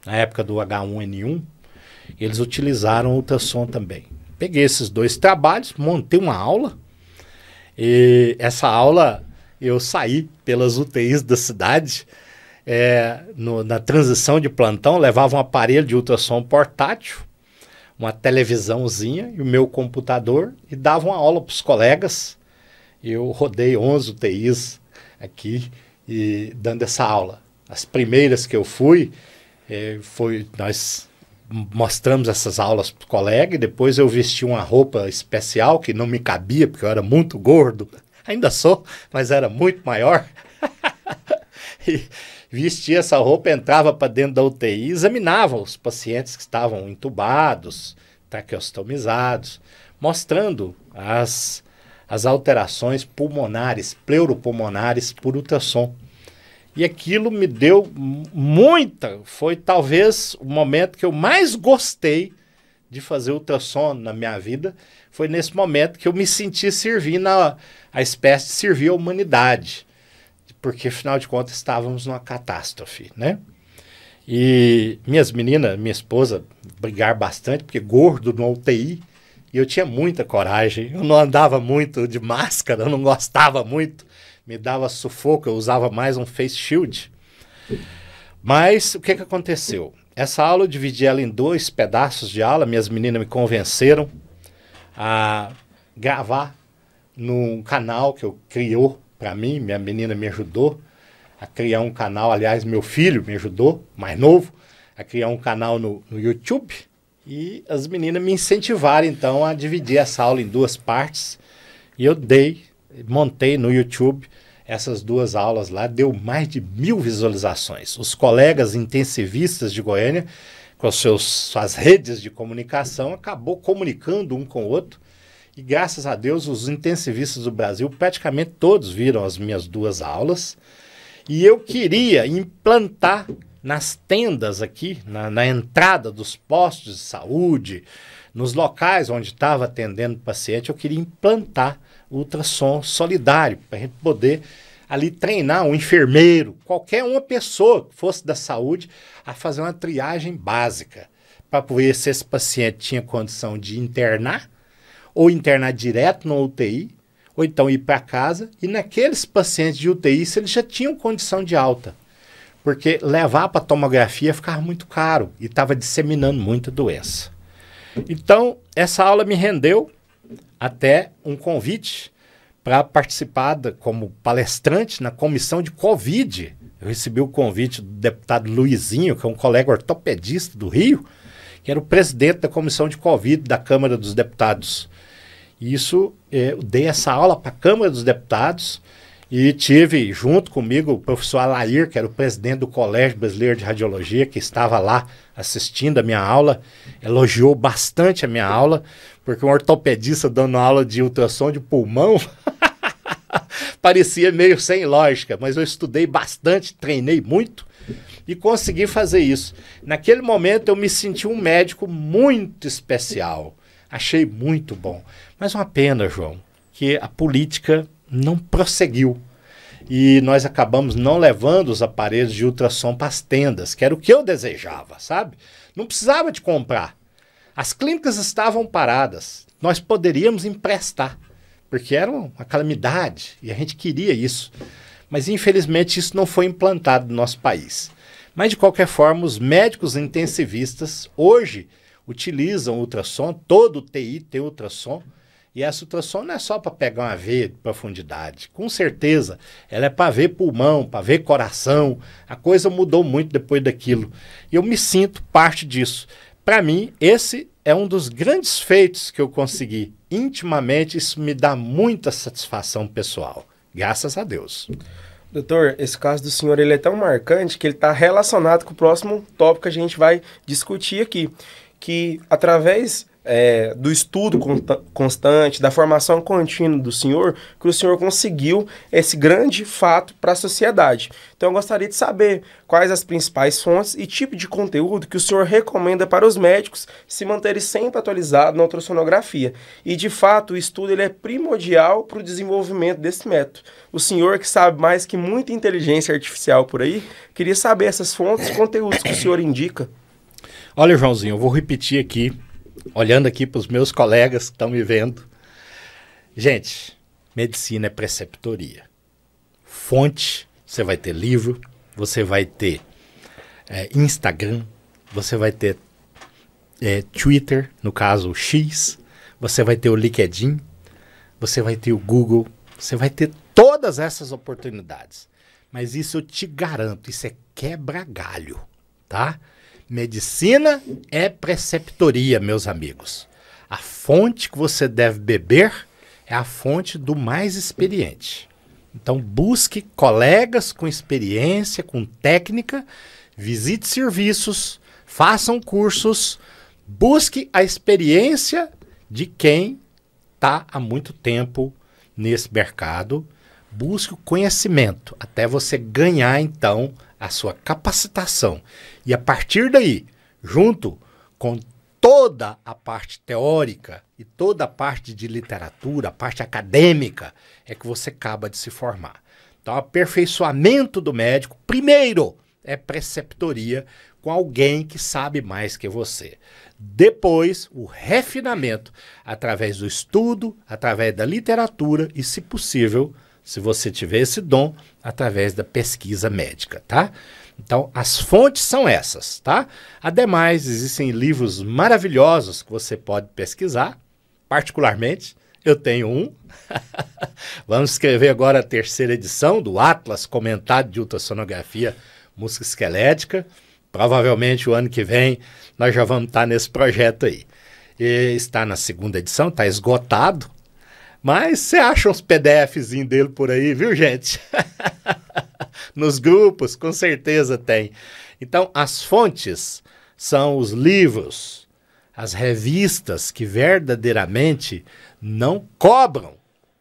na época do H1N1. Eles utilizaram ultrassom também. Peguei esses dois trabalhos, montei uma aula. E essa aula eu saí pelas UTIs da cidade, na transição de plantão, levava um aparelho de ultrassom portátil, uma televisãozinha e o meu computador e dava uma aula para os colegas. Eu rodei 11 UTIs aqui e dando essa aula. As primeiras que eu fui, nós mostramos essas aulas para o colega e depois eu vesti uma roupa especial que não me cabia porque eu era muito gordo. Ainda sou, mas era muito maior. E vestia essa roupa, entrava para dentro da UTI e examinava os pacientes que estavam entubados, traqueostomizados, mostrando as alterações pulmonares, pleuropulmonares por ultrassom. E aquilo me deu foi talvez o momento que eu mais gostei de fazer ultrassom na minha vida, foi nesse momento que eu me senti servindo a espécie de servir a humanidade, porque afinal de contas estávamos numa catástrofe, né? E minhas meninas, minha esposa, brigaram bastante, porque gordo no UTI, e eu tinha muita coragem. Eu não andava muito de máscara, eu não gostava muito, me dava sufoco, eu usava mais um face shield. Mas o que aconteceu? Essa aula eu dividi ela em 2 pedaços de aula, minhas meninas me convenceram a gravar num canal que eu criou para mim, minha menina me ajudou a criar um canal, aliás, meu filho me ajudou, mais novo, a criar um canal no YouTube, e as meninas me incentivaram, então, a dividir essa aula em 2 partes, e eu montei no YouTube essas 2 aulas lá, deu mais de 1000 visualizações. Os colegas intensivistas de Goiânia, com suas redes de comunicação, acabou comunicando um com o outro, e graças a Deus, os intensivistas do Brasil, praticamente todos viram as minhas 2 aulas. E eu queria implantar nas tendas aqui, na entrada dos postos de saúde, nos locais onde estava atendendo o paciente, eu queria implantar ultrassom solidário, para a gente poder ali treinar um enfermeiro, qualquer uma pessoa que fosse da saúde, a fazer uma triagem básica, para ver se esse paciente tinha condição de internar, ou internar direto no UTI, ou então ir para casa, e naqueles pacientes de UTI, se eles já tinham condição de alta. Porque levar para tomografia ficava muito caro e estava disseminando muita doença. Então, essa aula me rendeu até um convite para participar como palestrante na comissão de Covid. Eu recebi o convite do deputado Luizinho, que é um colega ortopedista do Rio, que era o presidente da comissão de Covid da Câmara dos Deputados. Isso, eu dei essa aula para a Câmara dos Deputados e tive junto comigo o professor Alair, que era o presidente do Colégio Brasileiro de Radiologia, que estava lá assistindo a minha aula, elogiou bastante a minha aula, porque um ortopedista dando aula de ultrassom de pulmão parecia meio sem lógica, mas eu estudei bastante, treinei muito e consegui fazer isso. Naquele momento eu me senti um médico muito especial. Achei muito bom. Mas uma pena, João, que a política não prosseguiu. E nós acabamos não levando os aparelhos de ultrassom para as tendas, que era o que eu desejava, sabe? Não precisava de comprar. As clínicas estavam paradas. Nós poderíamos emprestar, porque era uma calamidade e a gente queria isso. Mas, infelizmente, isso não foi implantado no nosso país. Mas, de qualquer forma, os médicos intensivistas hoje utilizam ultrassom, todo UTI tem ultrassom, e essa ultrassom não é só para pegar uma veia de profundidade, com certeza, ela é para ver pulmão, para ver coração, a coisa mudou muito depois daquilo, e eu me sinto parte disso. Para mim, esse é um dos grandes feitos que eu consegui, intimamente, isso me dá muita satisfação pessoal, graças a Deus. Doutor, esse caso do senhor ele é tão marcante que ele está relacionado com o próximo tópico que a gente vai discutir aqui, que através do estudo constante, da formação contínua do senhor, que o senhor conseguiu esse grande fato para a sociedade. Então eu gostaria de saber quais as principais fontes e tipo de conteúdo que o senhor recomenda para os médicos se manterem sempre atualizados na ultrassonografia. E de fato o estudo ele é primordial para o desenvolvimento desse método. O senhor que sabe mais que muita inteligência artificial por aí, queria saber essas fontes e conteúdos que o senhor indica. Olha, Joãozinho, eu vou repetir aqui, olhando aqui para os meus colegas que estão me vendo. Gente, medicina é preceptoria. Fonte, você vai ter livro, você vai ter Instagram, você vai ter Twitter, no caso o X, você vai ter o LinkedIn, você vai ter o Google, você vai ter todas essas oportunidades. Mas isso eu te garanto, isso é quebra-galho, tá? Medicina é preceptoria, meus amigos. A fonte que você deve beber é a fonte do mais experiente. Então busque colegas com experiência, com técnica, visite serviços, façam cursos, busque a experiência de quem está há muito tempo nesse mercado, busque o conhecimento até você ganhar então a sua capacitação. E a partir daí, junto com toda a parte teórica e toda a parte de literatura, a parte acadêmica, é que você acaba de se formar. Então, o aperfeiçoamento do médico, primeiro, é preceptoria com alguém que sabe mais que você. Depois, o refinamento, através do estudo, através da literatura e, se possível, se você tiver esse dom, através da pesquisa médica, tá? Então, as fontes são essas, tá? Ademais, existem livros maravilhosos que você pode pesquisar. Particularmente, eu tenho um. Vamos escrever agora a 3ª edição do Atlas Comentado de Ultrassonografia Musculoesquelética. Provavelmente o ano que vem nós já vamos estar nesse projeto aí. E está na 2ª edição, está esgotado. Mas você acha uns PDFzinhos dele por aí, viu, gente? Nos grupos, com certeza tem. Então, as fontes são os livros, as revistas que verdadeiramente não cobram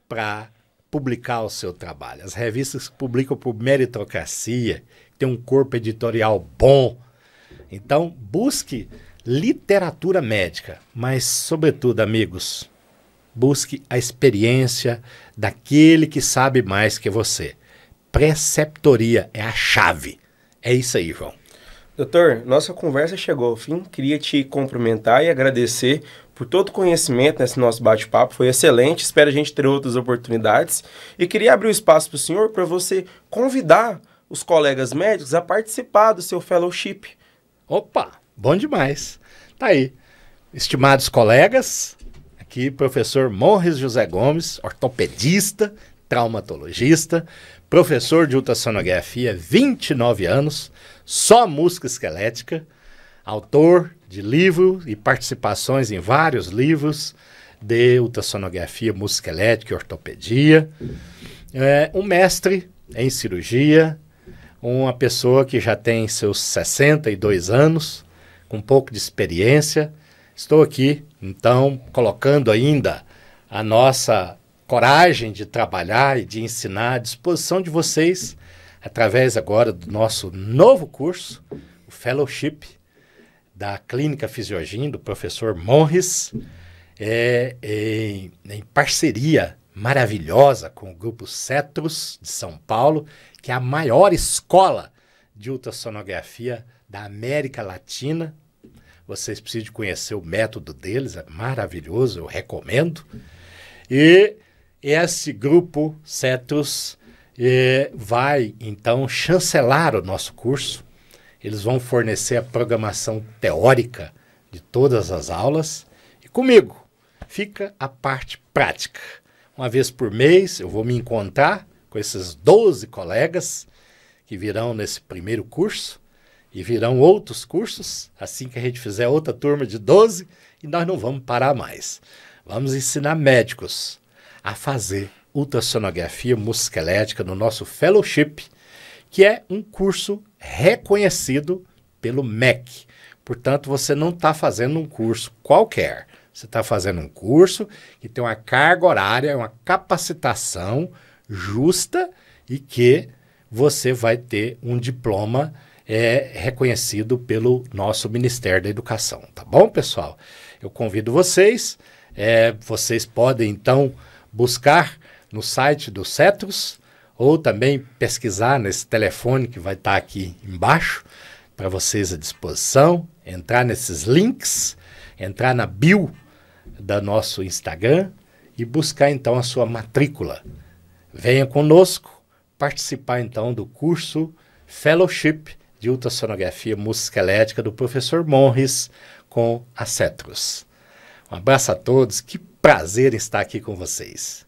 para publicar o seu trabalho. As revistas que publicam por meritocracia, tem um corpo editorial bom. Então, busque literatura médica, mas, sobretudo, amigos, busque a experiência daquele que sabe mais que você. Preceptoria é a chave. É isso aí, João. Doutor, nossa conversa chegou ao fim. Queria te cumprimentar e agradecer por todo o conhecimento nesse nosso bate-papo. Foi excelente. Espero a gente ter outras oportunidades. E queria abrir o espaço para o senhor para você convidar os colegas médicos a participar do seu fellowship. Opa, bom demais. Tá aí. Estimados colegas, aqui professor Morris José Gomes, ortopedista, traumatologista, professor de ultrassonografia, 29 anos, só música esquelética, autor de livro e participações em vários livros de ultrassonografia musculoesquelética e ortopedia, um mestre em cirurgia, uma pessoa que já tem seus 62 anos, com um pouco de experiência. Estou aqui, então, colocando ainda a nossa coragem de trabalhar e de ensinar à disposição de vocês, através agora do nosso novo curso, o Fellowship da Clínica Fisiogin, do professor Morris, em parceria maravilhosa com o Grupo Cetrus de São Paulo, que é a maior escola de ultrassonografia da América Latina. Vocês precisam conhecer o método deles, é maravilhoso, eu recomendo. E esse grupo Cetrus vai, então, chancelar o nosso curso. Eles vão fornecer a programação teórica de todas as aulas. E comigo fica a parte prática. Uma vez por mês eu vou me encontrar com esses 12 colegas que virão nesse primeiro curso e virão outros cursos, assim que a gente fizer outra turma de 12, e nós não vamos parar mais. Vamos ensinar médicos a fazer ultrassonografia musculoesquelética no nosso Fellowship, que é um curso reconhecido pelo MEC. Portanto, você não está fazendo um curso qualquer. Você está fazendo um curso que tem uma carga horária, uma capacitação justa e que você vai ter um diploma reconhecido pelo nosso Ministério da Educação. Tá bom, pessoal? Eu convido vocês. Vocês podem, então, buscar no site do Cetrus ou também pesquisar nesse telefone que vai estar aqui embaixo para vocês à disposição, entrar nesses links, entrar na bio do nosso Instagram e buscar então a sua matrícula. Venha conosco participar então do curso Fellowship de Ultrassonografia Musculoesquelética do professor Morris com a Cetrus. Um abraço a todos, que prazer estar aqui com vocês.